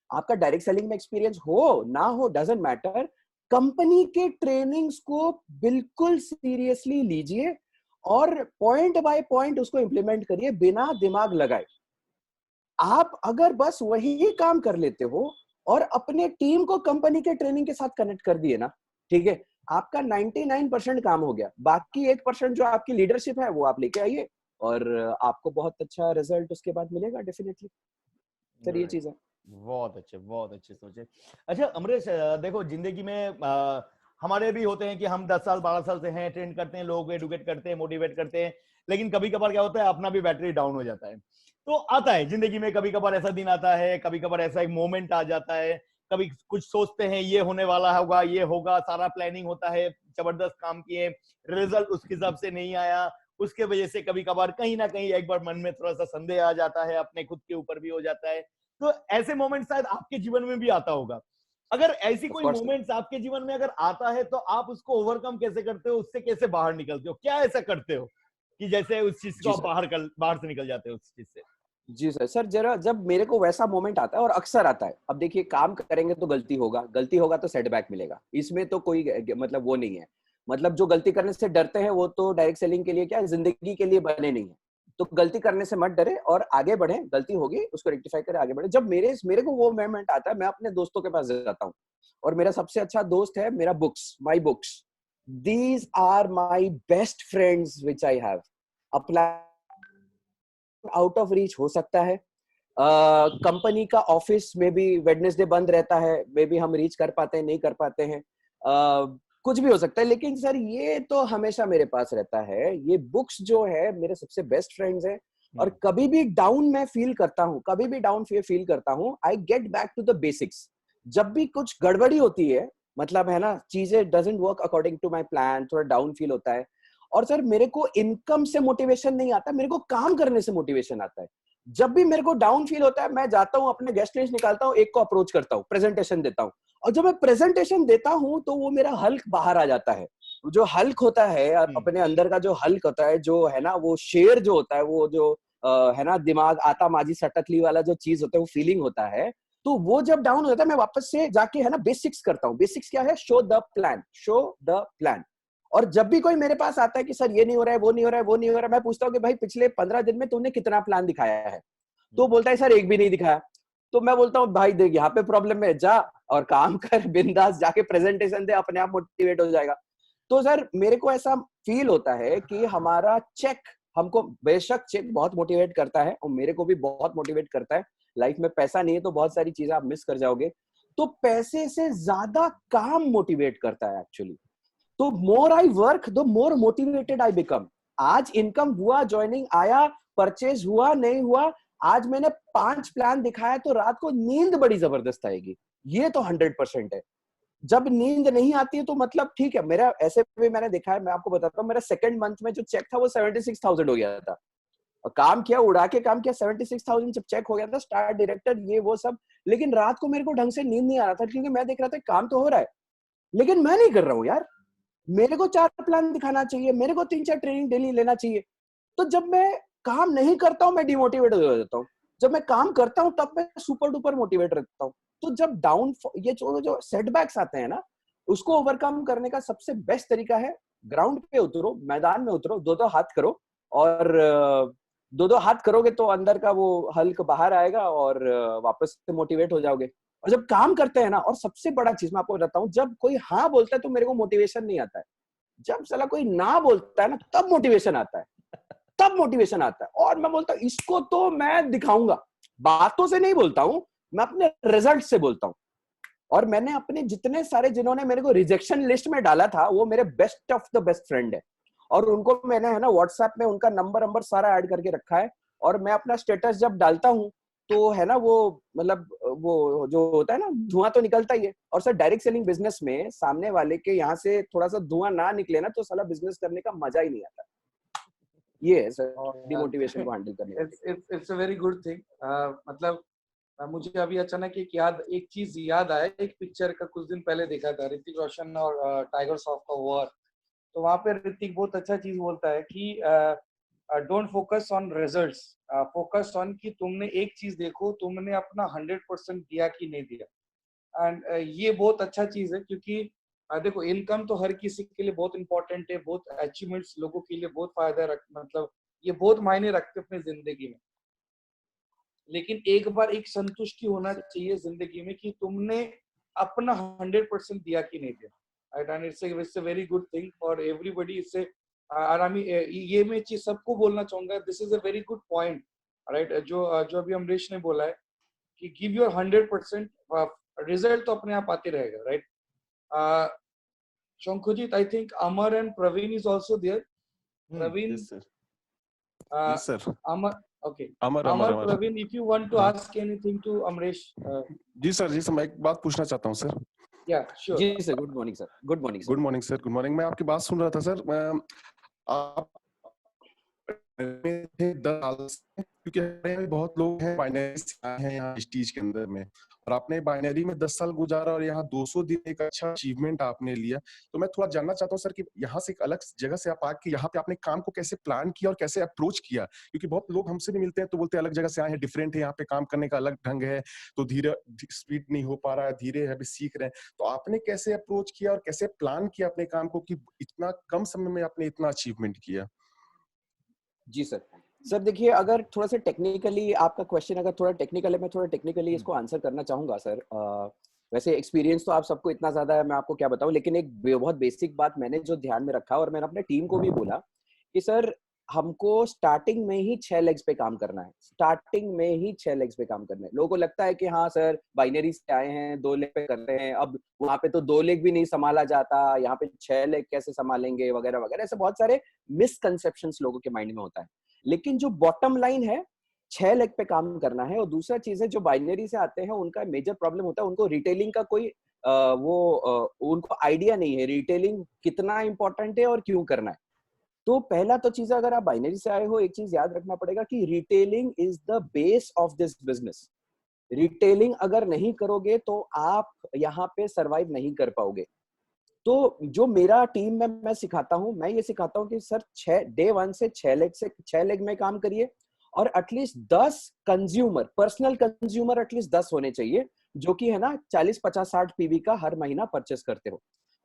आपका डायरेक्ट सेलिंग में एक्सपीरियंस हो ना हो, डजंट मैटर, कंपनी के ट्रेनिंग्स को बिल्कुल सीरियसली लीजिए और पॉइंट बाय पॉइंट उसको इंप्लीमेंट करिए बिना दिमाग लगाए। आप अगर बस वही काम कर लेते हो और अपने टीम को कंपनी के ट्रेनिंग के साथ कनेक्ट कर दिए ना, ठीक है, आपका 99% काम हो गया। बाकी 1% जो आपकी लीडरशिप है वो आप लेके आइए और आपको बहुत अच्छा रिजल्ट उसके बाद मिलेगा डेफिनेटली। सर ये चीज है। बहुत अच्छे सोचे। अच्छा अमरीश, देखो जिंदगी में हमारे भी होते हैं कि हम 10 साल 12 साल से हैं, ट्रेन करते हैं, लोगों को एडुकेट करते हैं, मोटिवेट करते हैं, लेकिन कभी कभार क्या होता है अपना भी बैटरी डाउन हो जाता है। तो आता है जिंदगी में, कभी कभार ऐसा दिन आता है, कभी कभार ऐसा एक मोमेंट आ जाता है, कभी कुछ सोचते हैं ये होने वाला होगा, ये होगा, सारा प्लानिंग होता है, जबरदस्त काम किए, रिजल्ट उसके हिसाब से नहीं आया, उसके वजह से कभी कभार कहीं ना कहीं एक बार मन में थोड़ा सा संदेह आ जाता है, अपने खुद के ऊपर भी हो जाता है। तो ऐसे मोमेंट शायद आपके जीवन में भी आता होगा। अगर ऐसी ऑफ कोई कोर्स मोमेंट्स आपके जीवन में अगर आता है तो आप उसको ओवरकम कैसे करते हो, उससे कैसे बाहर निकलते हो, क्या ऐसा करते हो कि जैसे उस चीज को जी आप सर। बाहर से निकल जाते हो उस चीज से? जी सर। सर जरा जब मेरे को वैसा मोमेंट आता है और अक्सर आता है, अब देखिए काम करेंगे तो गलती होगा तो सेटबैक मिलेगा, इसमें तो कोई मतलब वो नहीं है। मतलब जो गलती करने से डरते हैं वो तो डायरेक्ट सेलिंग के लिए क्या जिंदगी के लिए बने नहीं है। तो गलती करने से मत डरे और आगे बढ़े, गलती होगी उसको रेक्टिफाई करे आगे बढ़े। जब मेरे को वो मोमेंट आता है, मैं अपने दोस्तों के पास जाता हूँ और मेरा सबसे अच्छा दोस्त है मेरा my books. These are my best friends which I have. Apply out of reach हो सकता है, कंपनी का ऑफिस में भी वेडनेसडे बंद रहता है, मे बी हम रीच कर पाते हैं नहीं कर पाते हैं, कुछ भी हो सकता है, लेकिन सर ये तो हमेशा मेरे पास रहता है। ये बुक्स जो है मेरे सबसे बेस्ट फ्रेंड्स हैं और कभी भी डाउन मैं फील करता हूँ, कभी भी डाउन फील करता हूँ, I get back to the basics. जब भी कुछ गड़बड़ी होती है, मतलब है ना, चीजें doesn't work according to my plan, थोड़ा डाउन फील होता है, और सर मेरे को इनकम से मोटिवेशन नहीं आता, मेरे को काम करने से मोटिवेशन आता है। जब भी मेरे को डाउन फील होता है, मैं जाता हूं अपने गेस्ट लिस्ट निकालता हूं, एक को अप्रोच करता हूं, प्रेजेंटेशन देता हूं, और जब मैं प्रेजेंटेशन देता हूं तो वो मेरा हल्क बाहर आ जाता है। जो हल्क होता है और अपने अंदर का जो हल्क होता है, जो है ना वो शेर जो होता है, वो जो है ना दिमाग आता माजी सटकली वाला जो चीज होता है, वो फीलिंग होता है, तो वो जब डाउन हो जाता है मैं वापस से जाके है ना बेसिक्स करता हूँ। बेसिक्स क्या है? Show the plan. और जब भी कोई मेरे पास आता है कि सर ये नहीं हो रहा है, वो नहीं हो रहा है, वो नहीं हो रहा है, मैं पूछता हूँ कि भाई पिछले 15 दिन में तुमने कितना प्लान दिखाया है? तो बोलता है सर एक भी नहीं दिखाया। तो मैं बोलता हूँ भाई देख यहाँ पे प्रॉब्लम है, जा और काम कर, बिंदास जाके प्रेजेंटेशन दे, अपने आप मोटिवेट हो जाएगा। तो सर मेरे को ऐसा फील होता है कि हमारा चेक हमको, बेशक चेक बहुत मोटिवेट करता है और मेरे को भी बहुत मोटिवेट करता है। लाइफ में पैसा नहीं है तो बहुत सारी चीजें आप मिस कर जाओगे, तो पैसे से ज्यादा काम मोटिवेट करता है एक्चुअली। तो more I work the more motivated I become. आज इनकम हुआ, ज्वाइनिंग आया, परचेज हुआ नहीं हुआ, आज मैंने 5 प्लान दिखाया तो रात को नींद बड़ी जबरदस्त आएगी, ये तो 100% है। जब नींद नहीं आती है तो मतलब ठीक है, मेरा ऐसे भी मैंने देखा है, मैं आपको बताता हूँ, मेरा सेकंड मंथ में जो चेक था वो 76,000 हो गया था, और काम किया, उड़ा के काम किया, 76,000 जब चेक हो गया था, स्टार डायरेक्टर ये वो सब, लेकिन रात को मेरे को ढंग से नींद नहीं आ रहा था, क्योंकि मैं देख रहा था काम तो हो रहा है लेकिन मैं नहीं कर रहा हूँ यार। मेरे को 4 प्लान दिखाना चाहिए, मेरे को 3-4 ट्रेनिंग डेली लेना चाहिए। तो जब मैं काम नहीं करता हूं मैं डिमोटिवेट हो जाता हूं, जब मैं काम करता हूं तब मैं सुपर डुपर मोटिवेट रहता हूं। तो जब डाउन, ये जो सेटबैक्स आते हैं ना, उसको ओवरकम करने का सबसे बेस्ट तरीका है ग्राउंड पे उतरो, मैदान में उतरो, दो हाथ करो, और दो हाथ करोगे तो अंदर का वो हल्क बाहर आएगा और वापस से मोटिवेट हो जाओगे। और जब काम करते हैं ना, और सबसे बड़ा चीज मैं आपको बताता हूँ, जब कोई हाँ बोलता है तो मेरे को मोटिवेशन नहीं आता है, जब साला कोई ना बोलता है ना तब मोटिवेशन आता है, तब मोटिवेशन आता है। और मैं बोलता हूँ इसको तो मैं दिखाऊंगा, बातों से नहीं बोलता हूँ, मैं अपने रिजल्ट से बोलता हूँ। और मैंने अपने जितने सारे, जिन्होंने मेरे को रिजेक्शन लिस्ट में डाला था, वो मेरे best of the best friend है, और उनको मैंने है ना व्हाट्सएप में उनका नंबर सारा ऐड करके रखा है। और मैं अपना स्टेटस जब डालता हूँ तो है ना वो, मतलब वो जो होता है ना, धुआं तो निकलता ही है। और सर डायरेक्ट सेलिंग बिजनेस में सामने वाले के यहाँ से थोड़ा सा धुआं ना निकले ना तो साला बिजनेस करने का मजा ही नहीं आता। ये है सर डिमोटिवेशन को हैंडल करने का। It's a very good thing. मतलब मुझे अभी अचानक एक चीज याद आया, एक पिक्चर का कुछ दिन पहले देखा था, ऋतिक रोशन और टाइगर श्रॉफ का वॉर। तो वहां पे ऋतिक बहुत अच्छा चीज बोलता है कि don't focus on results, focus on कि तुमने एक चीज देखो, तुमने अपना 100% दिया कि नहीं दिया। एंड ये बहुत अच्छा चीज है, क्योंकि देखो इनकम तो हर किसी के लिए बहुत इंपॉर्टेंट है, बहुत अचीवमेंट्स लोगों के लिए बहुत फायदा मतलब ये बहुत मायने रखते हैं अपनी जिंदगी में। लेकिन एक बार एक संतुष्टि होना चाहिए जिंदगी में कि तुमने अपना 100% दिया कि नहीं दिया। Right, and it's a very good thing for everybody. इससे आरामी ये मैं चीज सबको बोलना चाहूंगा, this is a very good point. Right, जो अभी अमरीश ने बोला है कि गिव योर 100%, रिजल्ट तो अपने आप आते रहेगा। Right, Shankujit, I think Amar and Praveen is also there. Praveen, Yes, sir. Yes, sir. Amar, okay. Amar Amar, Amar Praveen, if you want to हाँ ask anything to Amresh, जी सर मैं एक बात पूछना चाहता हूँ सर। yeah, sure. जी sir, good morning sir. Good morning sir. Good morning sir, good morning. मैं आपकी बात सुन रहा था सर। आप में थे 10 साल से, क्योंकि हमारे यहाँ भी बहुत लोग हैं बाइनरी से आए हैं यहाँ स्टेज के अंदर में, और आपने बाइनरी में 10 साल गुजारा और यहाँ 200 दिन एक अच्छा अचीवमेंट आपने लिया। तो मैं थोड़ा जानना चाहता हूँ सर कि यहाँ से एक अलग जगह से आप आके यहाँ पे आपने काम को कैसे प्लान किया और कैसे अप्रोच किया, क्योंकि बहुत लोग हमसे भी मिलते हैं तो बोलते हैं अलग जगह से आए हैं, डिफरेंट है, यहाँ पे काम करने का अलग ढंग है, तो धीरे स्पीड नहीं हो पा रहा है, धीरे अभी सीख रहे हैं। तो आपने कैसे अप्रोच किया और कैसे प्लान किया अपने काम को कि इतना कम समय में आपने इतना अचीवमेंट किया? जी सर। सर देखिए, अगर थोड़ा सा टेक्निकली आपका क्वेश्चन अगर थोड़ा टेक्निकल है, मैं थोड़ा टेक्निकली इसको आंसर करना चाहूंगा सर। वैसे एक्सपीरियंस तो आप सबको इतना ज्यादा है, मैं आपको क्या बताऊं, लेकिन एक बहुत बेसिक बात मैंने जो ध्यान में रखा और मैंने अपने टीम को भी बोला कि सर हमको स्टार्टिंग में ही 6 लेग्स पे काम करना है। स्टार्टिंग में ही 6 लेग्स पे काम करना है। लोगों को लगता है कि हाँ सर बाइनरी से आए हैं 2 लेग पे कर रहे हैं, अब वहां पे तो 2 लेग भी नहीं संभाला जाता, यहाँ पे 6 लेग कैसे संभालेंगे वगैरह वगैरह, ऐसे बहुत सारे मिसकंसेप्शंस लोगों के माइंड में होता है। लेकिन जो बॉटम लाइन है, 6 लेग पे काम करना है। और दूसरा चीज है, जो बाइनरी से आते हैं उनका मेजर प्रॉब्लम होता है, उनको रिटेलिंग का कोई उनको आइडिया नहीं है रिटेलिंग कितना इंपॉर्टेंट है और क्यों करना है। तो पहला तो चीज, अगर आप बाइनरी से आए हो, एक चीज याद रखना पड़ेगा कि retailing is the base of this business. Retailing अगर नहीं करोगे तो आप यहाँ पे सरवाइव नहीं कर पाओगे। तो जो मेरा टीम में मैं सिखाता हूँ, मैं ये सिखाता हूँ कि सर डे 1 से 6 लेग में काम करिए, और at least 10 consumer, personal consumer at least 10 होने चाहिए, जो कि है ना 40, 50, 60 पीवी का हर महीना परचेस करते हो।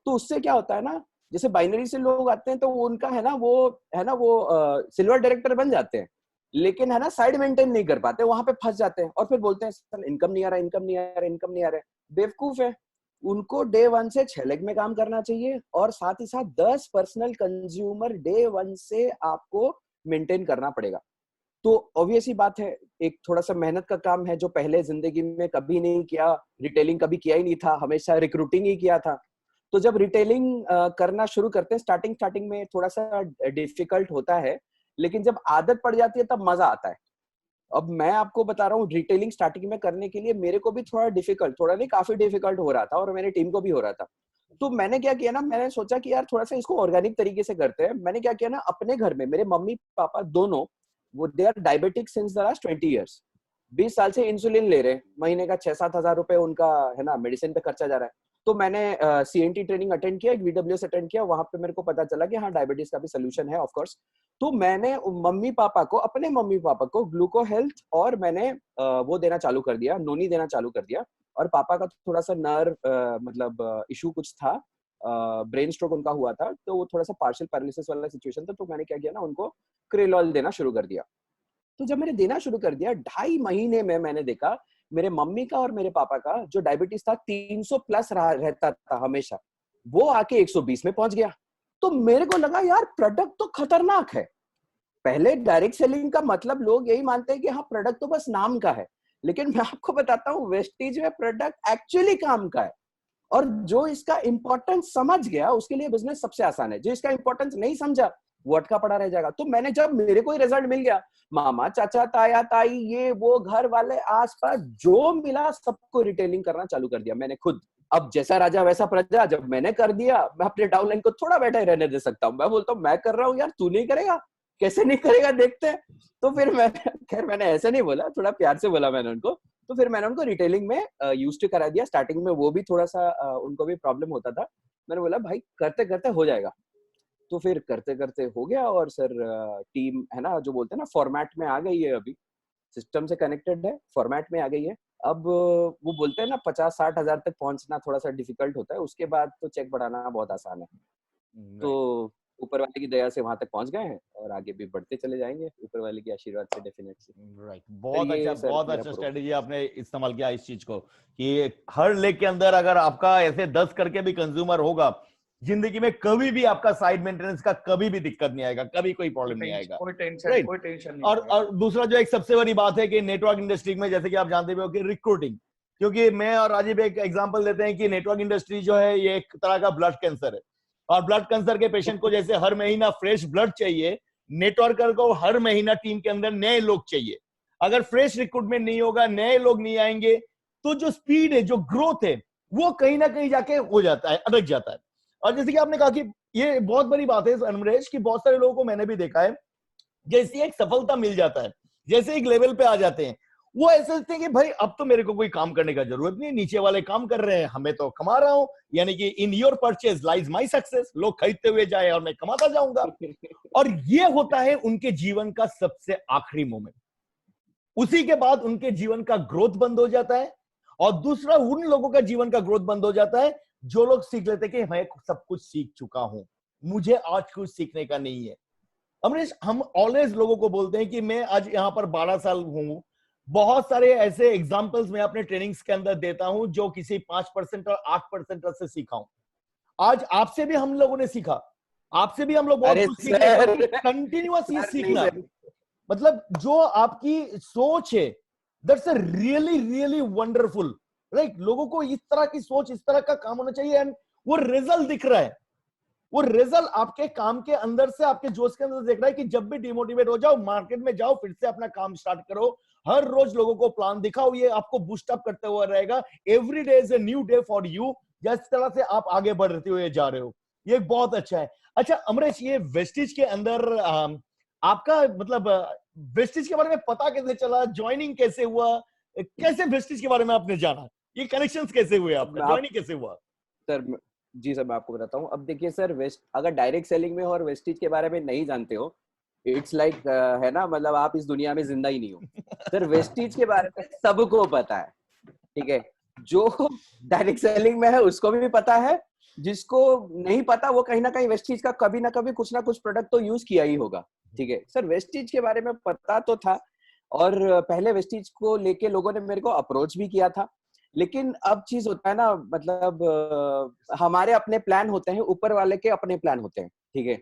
तो उससे क्या होता है ना, जैसे बाइनरी से लोग आते हैं तो उनका है ना वो सिल्वर डायरेक्टर बन जाते हैं, लेकिन है ना साइड मेंटेन नहीं कर पाते, वहां पे फंस जाते हैं और फिर बोलते हैं सर इनकम नहीं आ रहा, इनकम नहीं आ रहा, इनकम नहीं आ रहा है। बेवकूफ है। उनको डे 1 से 6 लेग में काम करना चाहिए, और साथ ही साथ 10 पर्सनल कंज्यूमर डे 1 से आपको मेंटेन करना पड़ेगा। तो ऑब्वियस ही बात है, एक थोड़ा सा मेहनत का काम है, जो पहले जिंदगी में कभी नहीं किया, रिटेलिंग कभी किया ही नहीं था, हमेशा रिक्रूटिंग ही किया था। तो जब रिटेलिंग करना शुरू करते हैं, स्टार्टिंग में थोड़ा सा डिफिकल्ट होता है, लेकिन जब आदत पड़ जाती है तब मजा आता है। अब मैं आपको बता रहा हूँ, रिटेलिंग स्टार्टिंग में करने के लिए मेरे को भी थोड़ा डिफिकल्ट, थोड़ा नहीं काफी डिफिकल्ट हो रहा था, और मेरी टीम को भी हो रहा था। तो मैंने क्या किया ना, मैंने सोचा कि यार थोड़ा सा इसको ऑर्गेनिक तरीके से करते हैं। मैंने क्या किया ना, अपने घर में मेरे मम्मी पापा दोनों, वो they are diabetic since the last 20 years. 20 साल से इंसुलिन ले रहे हैं, महीने का 6-7 हजार रुपए उनका है ना मेडिसिन पे खर्चा जा रहा है। तो मैंने सीएनटी ट्रेनिंग अटेंड किया, एक वीडब्ल्यूएस अटेंड किया, वहां पे मेरे को पता चला कि हाँ डायबिटीज का भी सोल्यूशन है ऑफ कोर्स। तो मैंने अपने मम्मी पापा को ग्लूको हेल्थ और मैंने वो देना चालू कर दिया, नोनी देना चालू कर दिया। और पापा का थोड़ा सा नर्व मतलब इशू कुछ था, ब्रेन स्ट्रोक उनका हुआ था, तो वो थोड़ा सा पार्शियल पैरालिसिस वाला सिचुएशन था। तो मैंने क्या किया ना, उनको क्रेलॉल देना शुरू कर दिया। तो जब मैंने देना शुरू कर दिया, 2.5 महीने में मैंने देखा मेरे मम्मी का और मेरे पापा का जो डायबिटीज था 300 प्लस रहता था हमेशा, वो आके 120 में पहुंच गया। तो मेरे को लगा यार प्रोडक्ट तो खतरनाक है। पहले डायरेक्ट सेलिंग का मतलब लोग यही मानते हैं कि हाँ प्रोडक्ट तो बस नाम का है, लेकिन मैं आपको बताता हूँ वेस्टीज में प्रोडक्ट एक्चुअली काम का है। और जो इसका इंपॉर्टेंस समझ गया उसके लिए बिजनेस सबसे आसान है, जो इसका इंपॉर्टेंस नहीं समझा वो अटका पड़ा रह जाएगा। तो मैंने जब मेरे को रिजल्ट मिल गया, मामा चाचा ताया ताई ये वो घर वाले आसपास जो मिला सबको रिटेलिंग करना चालू कर दिया मैंने खुद। अब जैसा राजा वैसा प्रजा, जब मैंने कर दिया, मैं अपने डाउनलाइन को थोड़ा बैठा ही रहने दे सकता हूँ। मैं बोलता हूँ मैं कर रहा हूँ यार, तू नहीं करेगा, कैसे नहीं करेगा देखते हैं। तो फिर मैंने ऐसे नहीं बोला, थोड़ा प्यार से बोला मैंने उनको। तो फिर मैंने उनको रिटेलिंग में यूज टू करा दिया। स्टार्टिंग में वो भी थोड़ा सा उनको भी प्रॉब्लम होता था। मैंने बोला भाई करते करते हो जाएगा। तो फिर करते करते हो गया। और सर टीम है ना, जो बोलते हैं ना, फॉर्मेट में आ गई है, अभी सिस्टम से कनेक्टेड है, फॉर्मेट में आ गई है। अब वो बोलते हैं ना 50-60 हजार तक पहुंचना थोड़ा सा डिफिकल्ट होता है, उसके बाद तो चेक बढ़ाना बहुत आसान है। तो ऊपर वाले की दया से वहां तक पहुंच गए हैं और आगे भी बढ़ते चले जाएंगे ऊपर वाले के आशीर्वाद से, डेफिनेटली। राइट, ये सर बहुत मेरा अच्छा प्रो। स्ट्रेटेजी आपने इस्तेमाल किया इस चीज को कि हर लेग के अंदर अगर आपका ऐसे 10 करके भी कंज्यूमर होगा, जिंदगी में कभी भी आपका साइड मेंटेनेंस का कभी भी दिक्कत नहीं आएगा, कभी कोई प्रॉब्लम नहीं आएगा। कोई राइट, टेंशन नहीं आएगा। और दूसरा जो एक सबसे बड़ी बात है कि नेटवर्क इंडस्ट्री में, जैसे कि आप जानते हो कि रिक्रूटिंग, क्योंकि मैं और राजीव एक एग्जांपल देते हैं कि नेटवर्क इंडस्ट्री जो है ये एक तरह का ब्लड कैंसर है, और ब्लड कैंसर के पेशेंट को जैसे हर महीना फ्रेश ब्लड चाहिए, नेटवर्कर को हर महीना टीम के अंदर नए लोग चाहिए। अगर फ्रेश रिक्रूटमेंट नहीं होगा, नए लोग नहीं आएंगे, तो जो स्पीड है, जो ग्रोथ है, वो कहीं ना कहीं जाके हो जाता है, अटक जाता है। और जैसे कि आपने कहा कि ये बहुत बड़ी बात है अमरेश, कि बहुत सारे लोगों को मैंने भी देखा है, जैसे एक सफलता मिल जाता है, जैसे एक लेवल पे आ जाते हैं, वो ऐसे सोचते हैं कि भाई अब तो मेरे को कोई काम करने का जरूरत नहीं, नीचे वाले काम कर रहे हैं, हमें तो कमा रहा हूं, यानी कि in your purchase lies my success, लोग खरीदते हुए जाए और मैं कमाता जाऊंगा। और ये होता है उनके जीवन का सबसे आखिरी मोमेंट। उसी के बाद उनके जीवन का ग्रोथ बंद हो जाता है। और दूसरा, उन लोगों का जीवन का ग्रोथ बंद हो जाता है जो लोग सीख लेते हैं कि मैं सब कुछ सीख चुका हूं, मुझे आज कुछ सीखने का नहीं है। अमरीश, हम ऑलवेज लोगों को बोलते हैं कि मैं आज यहां पर 12 साल हूं, बहुत सारे ऐसे एग्जांपल्स मैं अपने ट्रेनिंग्स के अंदर देता हूं जो किसी 5% और 8% से सीखा हूं। आज आपसे भी हम लोगों ने सीखा, आपसे भी हम लोग बहुत अरे कुछ सीख रहे सर, हैं, कंटिन्यूअस ये सर नहीं सीखना, सर, मतलब जो आपकी सोच है, that's a really really wonderful. Right, लोगों को इस तरह की सोच, इस तरह का काम होना चाहिए, एंड वो रिजल्ट दिख रहा है, वो रिजल्ट आपके काम के अंदर से, आपके जोश के अंदर देख रहा है कि जब भी डिमोटिवेट हो जाओ, मार्केट में जाओ, फिर से अपना काम स्टार्ट करो, हर रोज लोगों को प्लान दिखाओ, ये आपको बूस्ट अप करते हुए रहेगा। Every day is a new day for you, जिस तरह से आप आगे बढ़ते हुए जा रहे हो, ये बहुत अच्छा है। अच्छा अमरीश, ये वेस्टिज के अंदर आपका मतलब वेस्टिज के बारे में पता कैसे चला, ज्वाइनिंग कैसे हुआ, कैसे वेस्टिज के बारे में आपने जाना, ये कनेक्शंस कैसे हुए, आपका मैं आप ज्वाइनिंग कैसे हुआ? सर जी सर, मैं आपको बताता हूँ। अब देखिए सर, वेस्ट अगर डायरेक्ट सेलिंग में हो और वेस्टिज के बारे में नहीं जानते हो, इट्स लाइक है ना, मतलब आप इस दुनिया में जिंदा ही नहीं हो। सर वेस्टिज के बारे में सबको पता है, ठीक है, जो डायरेक्ट सेलिंग में है उसको भी पता है, जिसको नहीं पता वो कहीं ना कहीं वेस्टिज का कभी ना कभी कुछ ना कुछ प्रोडक्ट तो यूज किया ही होगा। ठीक है सर, वेस्टिज के बारे में पता तो था, और पहले वेस्टिज को लेके लोगों ने मेरे को अप्रोच भी किया था। लेकिन अब चीज होता है ना, मतलब हमारे अपने प्लान होते हैं, ऊपर वाले के अपने प्लान होते हैं, ठीक है।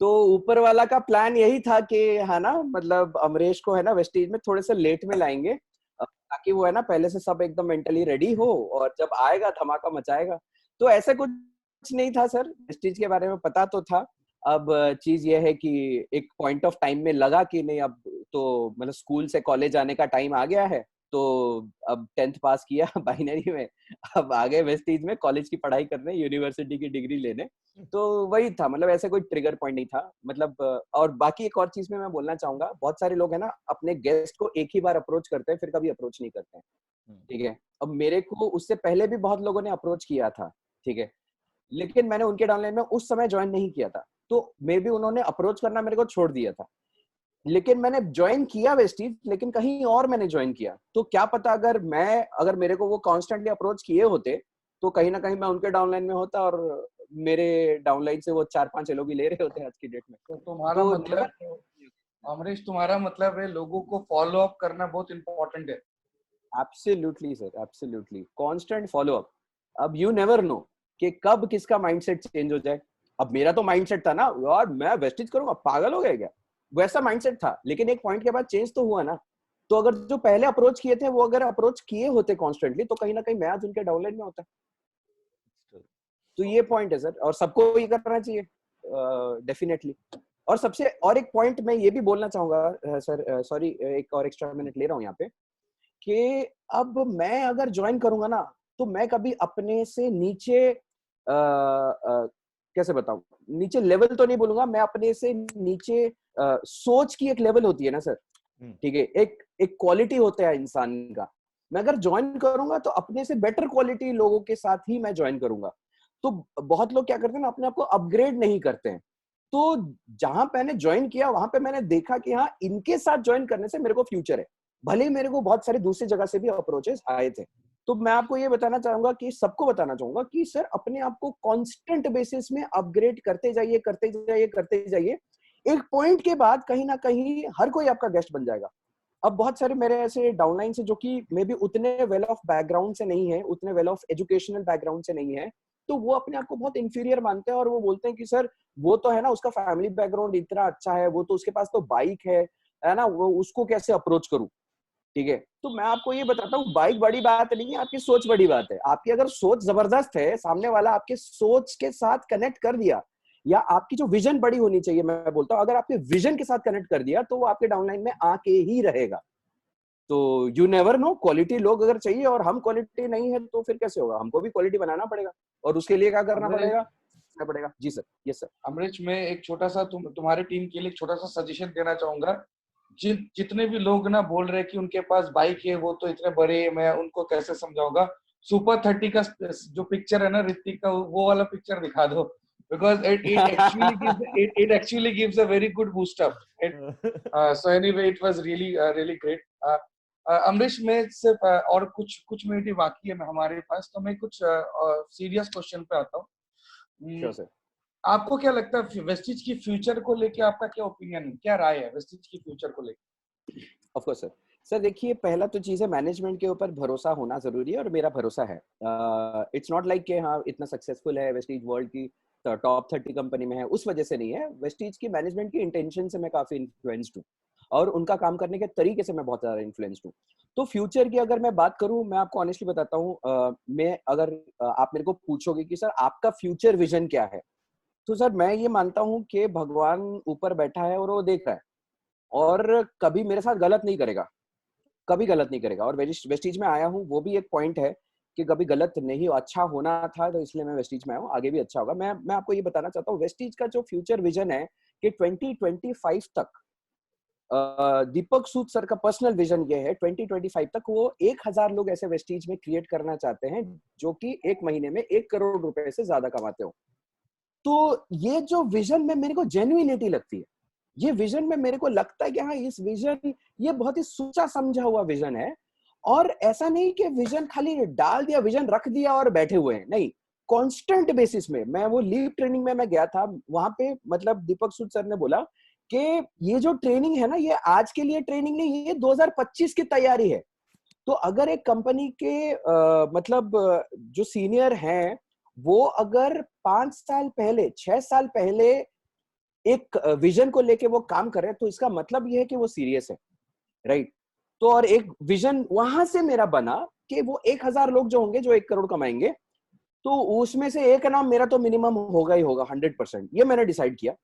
तो ऊपर वाला का प्लान यही था कि है ना, मतलब अमरीश को है ना वेस्टिज में थोड़े से लेट में लाएंगे, ताकि वो है ना पहले से सब एकदम मेंटली रेडी हो, और जब आएगा धमाका मचाएगा। तो ऐसा कुछ नहीं था सर, वेस्टिज के बारे में पता तो था। अब चीज ये है कि एक पॉइंट ऑफ टाइम में लगा कि नहीं, अब तो मतलब स्कूल से कॉलेज आने का टाइम आ गया है, तो अब 10th पास किया बाइनरी में, अब आगे वेस्टिज में कॉलेज की पढ़ाई करने, यूनिवर्सिटी की डिग्री लेने। तो वही था, मतलब ऐसे कोई ट्रिगर पॉइंट नहीं था, मतलब और बाकी एक और चीज में मैं बोलना चाहूंगा, बहुत सारे लोग है ना अपने गेस्ट को एक ही बार अप्रोच करते हैं, फिर कभी अप्रोच नहीं करते हैं, ठीक है। अब मेरे को उससे पहले भी बहुत लोगों ने अप्रोच किया था, ठीक है, लेकिन मैंने उनके डाउनलाइन में उस समय ज्वाइन नहीं किया था, तो मे बी उन्होंने अप्रोच करना मेरे को छोड़ दिया था। लेकिन मैंने ज्वाइन किया वेस्टीज, लेकिन कहीं और मैंने ज्वाइन किया, तो क्या पता अगर मेरे को वो कॉन्स्टेंटली अप्रोच किए होते, तो कहीं ना कहीं मैं उनके डाउनलाइन में होता, और मेरे डाउनलाइन से वो 4-5 लोग ही ले रहे होते आज की डेट में। तो तुम्हारा तो मतलब अमरीश, तुम्हारा मतलब है लोगों को फॉलो अप करना बहुत इंपॉर्टेंट है। Absolutely sir, absolutely, constant follow up. अब यू नेवर नो कि कब किसका माइंडसेट चेंज हो जाए। अब मेरा तो माइंडसेट था ना यार, मैं वेस्टिज करूंगा, पागल हो गया क्या, वैसा माइंडसेट था। लेकिन एक पॉइंट के बाद चेंज तो हुआ ना। तो अगर जो पहले अप्रोच किए थे वो अगर अप्रोच किए होते कॉन्स्टेंटली, तो कहीं ना कहीं मैं आज उनके डाउनलाइन में होता। तो ये पॉइंट है सर, और सबको ये करना चाहिए डेफिनेटली। और सबसे और एक पॉइंट मैं ये भी बोलना चाहूंगा सर, सॉरी एक और एक्स्ट्रा मिनट ले रहा हूँ यहाँ पे, कि अब मैं अगर ज्वाइन करूंगा ना, तो मैं कभी अपने से नीचे कैसे बताऊं, नीचे लेवल तो नहीं बोलूंगा, मैं अपने से नीचे सोच की एक लेवल होती है ना सर, ठीक है, एक क्वालिटी होता है इंसान का। मैं अगर ज्वाइन करूंगा तो अपने से बेटर क्वालिटी लोगों के साथ ही मैं ज्वाइन करूंगा। तो बहुत लोग क्या करते हैं ना, अपने आप को अपग्रेड नहीं करते हैं, तो जहां मैंने ज्वाइन किया वहां पे मैंने देखा कि हाँ, इनके साथ ज्वाइन करने से मेरे को फ्यूचर है। भले ही मेरे को बहुत सारी दूसरी जगह से भी अप्रोचेस आए थे। तो मैं आपको ये बताना चाहूंगा कि सबको बताना चाहूंगा कि सर अपने आप को कांस्टेंट बेसिस में अपग्रेड करते जाइए, करते जाइए, करते जाइए। एक पॉइंट के बाद कहीं ना कहीं हर कोई आपका गेस्ट बन जाएगा। अब बहुत सारे मेरे ऐसे डाउनलाइन से जो कि मे बी उतने वेल ऑफ बैकग्राउंड से नहीं है, उतने वेल ऑफ एजुकेशनल बैकग्राउंड से नहीं है, तो वो अपने आप को बहुत इंफीरियर मानते हैं और वो बोलते हैं कि सर वो तो है ना, उसका फैमिली बैकग्राउंड इतना अच्छा है, वो तो उसके पास तो बाइक है ना, वो उसको कैसे अप्रोच करूं। ठीक है, तो मैं आपको ये बताता हूँ, बाइक बड़ी बात नहीं है, आपकी सोच बड़ी बात है। आपकी अगर सोच जबरदस्त है, सामने वाला आपके सोच के साथ कनेक्ट कर दिया, या आपकी जो विजन बड़ी होनी चाहिए, मैं बोलता हूँ अगर आपके विजन के साथ कनेक्ट कर दिया तो वो आपके डाउनलाइन में आके ही रहेगा। तो यू नेवर नो, क्वालिटी लोग अगर चाहिए और हम क्वालिटी नहीं है तो फिर कैसे होगा। हमको भी क्वालिटी बनाना पड़ेगा और उसके लिए क्या करना पड़ेगा। जी सर, यस सर। अमरीश, मैं एक छोटा सा तुम्हारे टीम के लिए एक छोटा सा सजेशन देना चाहूंगा। जितने भी लोग ना बोल रहे हैं कि उनके पास बाइक है, वो तो इतने बड़े, मैं उनको कैसे समझाऊंगा। सुपर 30 का जो पिक्चर है ना ऋतिक का, वो वाला पिक्चर दिखा दो, because it actually gives a very good boost up. So anyway, it was really great. Amrish, मैं सिर्फ और कुछ मिनट ही बाकी है हमारे पास, तो मैं कुछ सीरियस क्वेश्चन पे आता हूँ। Sure sir. आपको क्या लगता है वेस्टिज की फ्यूचर को लेके, आपका क्या ओपिनियन है, क्या राय है वेस्टिज की फ्यूचर को लेके? Of course sir. सर देखिए, पहला तो चीज है, मैनेजमेंट के ऊपर भरोसा होना जरूरी है और मेरा भरोसा है। इट्स नॉट लाइक कि हाँ इतना सक्सेसफुल है वेस्टीज, वर्ल्ड की टॉप 30 कंपनी में है, उस वजह से नहीं है। वेस्टीज की मैनेजमेंट की इंटेंशन से मैं काफी इन्फ्लुएंस्ड हूँ और उनका काम करने के तरीके से मैं बहुत ज्यादा इन्फ्लुएंस्ड हूँ। तो फ्यूचर की अगर मैं बात करूँ, मैं आपको ऑनेस्टली बताता हूँ, मैं अगर आप मेरे को पूछोगे कि सर आपका फ्यूचर विजन क्या है, तो सर मैं ये मानता हूँ कि भगवान ऊपर बैठा है और वो देख रहा है और कभी मेरे साथ गलत नहीं करेगा, कभी गलत नहीं करेगा। और वेस्टीज में आया हूँ, वो भी एक पॉइंट है कि कभी गलत नहीं, अच्छा होना था तो इसलिए मैं वेस्टीज में आया हूँ, आगे भी अच्छा होगा। मैं आपको ये बताना चाहता हूँ, वेस्टीज का जो फ्यूचर विजन है कि 2025 तक, दीपक सूद सर का पर्सनल विजन ये है 2025 तक वो 1000 लोग ऐसे वेस्टीज में क्रिएट करना चाहते हैं जो कि एक महीने में 1 करोड़ रुपए से ज्यादा कमाते हो। तो ये जो विजन में मेरे को जेन्युइनिटी लगती है, ये विजन में मेरे को लगता है कि हाँ इस विजन, ये बहुत ही सोचा समझा हुआ विजन है। और ऐसा नहीं कि विजन खाली डाल दिया, विजन रख दिया और बैठे हुए हैं, नहीं, कांस्टेंट बेसिस में। मैं वो लीव ट्रेनिंग में मैं गया था, वहां पे मतलब दीपक सूद सर ने बोला कि ये जो ट्रेनिंग है ना, ये आज के लिए ट्रेनिंग नहीं, ये 2025 की तैयारी है। तो अगर एक कंपनी के मतलब जो सीनियर हैं, वो अगर 5 साल पहले, 6 साल पहले एक विजन को लेके वो काम कर रहे हैं, तो इसका मतलब ये है कि वो सीरियस है, राइट। तो और एक विजन वहां से मेरा बना कि वो 1000 लोग जो होंगे जो 1 करोड़ कमाएंगे, तो उसमें से एक नाम मेरा तो मिनिमम होगा ही होगा, 100%, ये मैंने डिसाइड किया।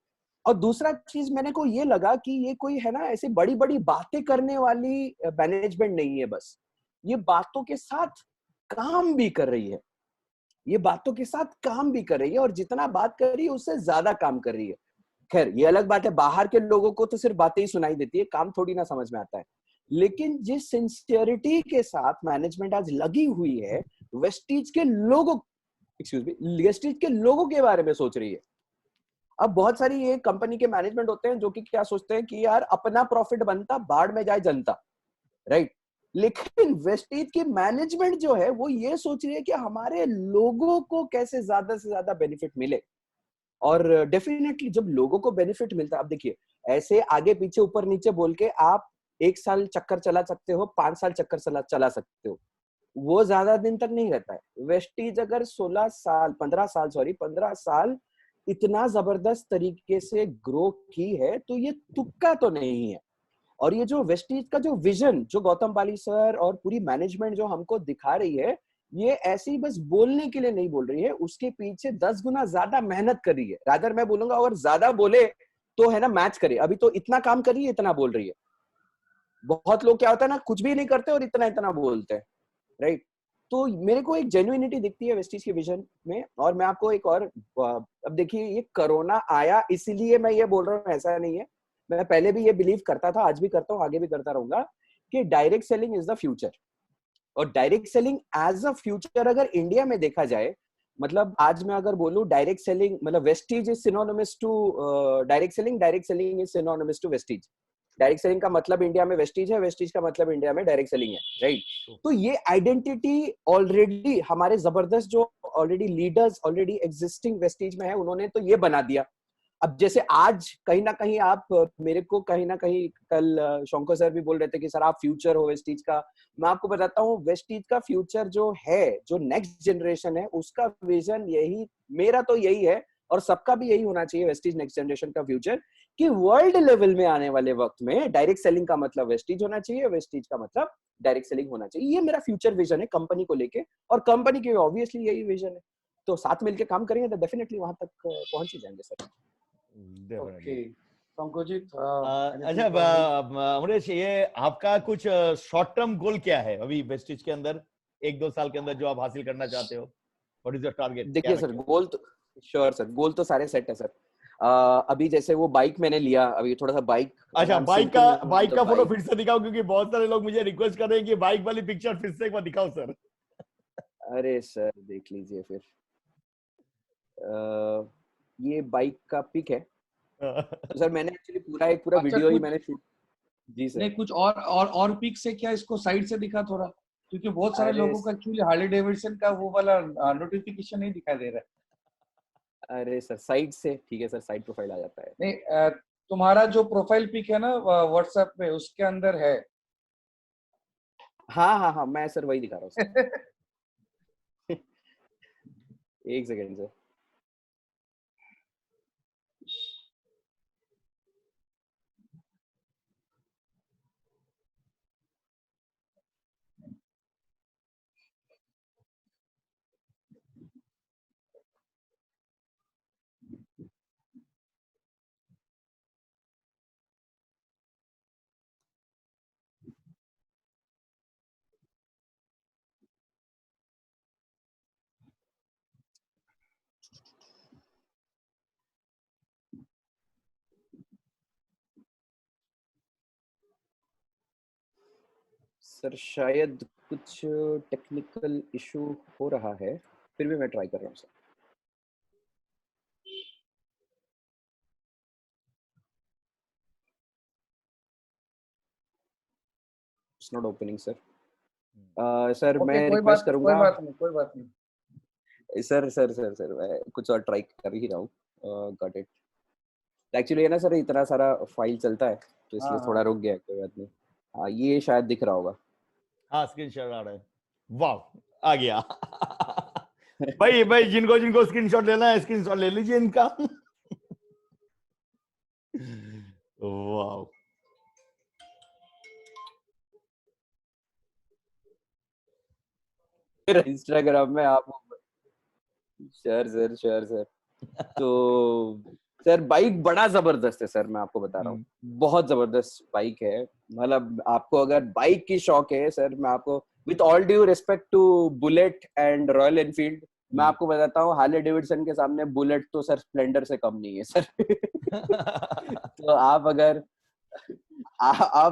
और दूसरा चीज मैंने को ये लगा कि ये कोई है ना ऐसी बड़ी बड़ी बातें करने वाली मैनेजमेंट नहीं है, बस ये बातों के साथ काम भी कर रही है, ये बातों के साथ काम भी कर रही है और जितना बात कर रही है उससे ज्यादा काम कर रही है। खैर ये अलग बात है, बाहर के लोगों को तो सिर्फ बातें ही सुनाई देती है, काम थोड़ी ना समझ में आता है। लेकिन जिस सिंसियरिटी के साथ मैनेजमेंट आज लगी हुई है, वेस्टीज के लोगों, एक्सक्यूज मी, वेस्टीज के लोगों के बारे में सोच रही है। अब बहुत सारी ये कंपनी के मैनेजमेंट होते हैं जो कि क्या सोचते हैं कि यार अपना प्रॉफिट बनता, बाढ़ में जाए जनता, राइट। लेकिन वेस्टीज की मैनेजमेंट जो है वो ये सोच रही है कि हमारे लोगों को कैसे ज्यादा से ज्यादा बेनिफिट मिले। और डेफिनेटली जब लोगों को बेनिफिट मिलता है, आप देखिए ऐसे आगे पीछे ऊपर नीचे बोल के आप 1 साल चक्कर चला सकते हो, 5 साल चक्कर चला सकते हो, वो ज्यादा दिन तक नहीं रहता है। वेस्टीज अगर 15 साल इतना जबरदस्त तरीके से ग्रो की है, तो ये तुक्का तो नहीं है। और ये जो वेस्टीज का जो विजन, जो गौतम बाली सर और पूरी मैनेजमेंट जो हमको दिखा रही है, ये ऐसे ही बस बोलने के लिए नहीं बोल रही है, उसके पीछे 10 गुना ज्यादा मेहनत कर रही है। रादर मैं बोलूंगा अगर ज्यादा बोले तो है ना मैच करे, अभी तो इतना काम कर रही है, इतना बोल रही है। बहुत लोग क्या होता है ना, कुछ भी नहीं करते और इतना इतना बोलते हैं, राइट। तो मेरे को एक जेन्युइनिटी दिखती है वेस्टीज के विजन में। और मैं आपको एक और, अब देखिए ये कोरोना आया इसलिए मैं ये बोल रहा हूँ, ऐसा नहीं है, मैं पहले भी ये बिलीव करता था, आज भी करता हूँ, आगे भी करता रहूंगा कि direct selling is the future. और direct selling as a future अगर इंडिया में देखा जाए, मतलब आज मैं अगर बोलूं डायरेक्ट सेलिंग, मतलब Vestige is synonymous to direct selling is synonymous to Vestige. Direct selling का मतलब इंडिया में वेस्टीज है, वेस्टीज का मतलब इंडिया में डायरेक्ट सेलिंग है, राइट? तो ये आइडेंटिटी ऑलरेडी हमारे जबरदस्त जो already leaders already existing Vestige में है, उन्होंने तो ये बना दिया। अब जैसे आज कहीं ना कहीं आप मेरे को कहीं ना कहीं कल शंकर सर भी बोल रहे थे कि सर आप फ्यूचर हो वेस्टीज का। मैं आपको बताता हूँ वेस्टीज का फ्यूचर जो है, जो नेक्स्ट जनरेशन है, उसका विजन यही, मेरा तो यही है और सबका भी यही होना चाहिए, वेस्टीज नेक्स्ट जनरेशन का फ्यूचर, कि वर्ल्ड लेवल में आने वाले वक्त में डायरेक्ट सेलिंग का मतलब वेस्टीज होना चाहिए, वेस्टीज का मतलब डायरेक्ट सेलिंग होना चाहिए। ये मेरा फ्यूचर विजन है कंपनी को लेके, और कंपनी के ऑब्वियसली यही विजन है। तो साथ मिलकर काम करेंगे तो डेफिनेटली वहां तक पहुंच ही जाएंगे सर। ओके पंकजित, अच्छा अमरीश, ये आपका कुछ शॉर्ट टर्म गोल क्या है अभी वेस्टिज के अंदर, 1-2 साल के अंदर जो आप हासिल करना चाहते हो? What is your target? देखिए सर, गोल तो श्योर सर, गोल तो सारे सेट है सर। अभी जैसे वो बाइक मैंने लिया, अभी थोड़ा सा बाइक, अच्छा, बाइक का फोटो फिर से दिखाओ, क्योंकि बहुत सारे लोग मुझे रिक्वेस्ट कर रहे हैं कि बाइक वाली पिक्चर फिर से एक बार दिखाओ सर। अरे सर देख लीजिए फिर, ये बाइक का पिक है। तो सर मैंने एक्चुअली पूरा अच्छा, वीडियो ही मैंने शूट। जी सर। नहीं कुछ और पिक से क्या, इसको साइड से दिखा थोड़ा, क्योंकि बहुत सारे अरे लोगों का एक्चुअली हार्ले डेविडसन का वो वाला नोटिफिकेशन नहीं दिखाई दे रहा अरे सर साइड से ठीक है सर, साइड प्रोफाइल आ जाता है। है। नहीं तुम्हारा जो प्रोफाइल पिक है ना व्हाट्सएप पे, उसके अंदर है। हाँ हाँ हाँ, मैं सर वही दिखा रहा हूँ सर। एक सेकेंड सर। सर शायद कुछ टेक्निकल इशू हो रहा है, फिर भी मैं ट्राई कर रहा हूँ sir. It's not opening sir. Sir okay, मैं कोई रिक्वेस्ट बात करूंगा। कोई बात नहीं। सर मैं कुछ और ट्राई कर ही रहा हूँ। Got it. एक्चुअली है ना सर, इतना सारा फाइल चलता है तो हाँ इसलिए हाँ, थोड़ा रुक गया, कोई बात नहीं। हाँ ये शायद दिख रहा होगा। हाँ, स्क्रीनशॉट आ रहा है। वाह, आ गया। भाई भाई, जिनको जिनको स्क्रीनशॉट लेना है स्क्रीनशॉट ले लीजिए इनका। वाह, फिर इंस्टाग्राम में आप, श्योर सर। तो सर बाइक बड़ा जबरदस्त है सर, मैं आपको बता रहा हूँ, बहुत जबरदस्त बाइक है। मतलब आपको अगर बाइक की शौक है सर, मैं आपको with all due respect to bullet and royal Enfield, मैं आपको बताता हूँ हार्ले डेविडसन के सामने बुलेट तो सर स्प्लेंडर से कम नहीं है सर। तो आप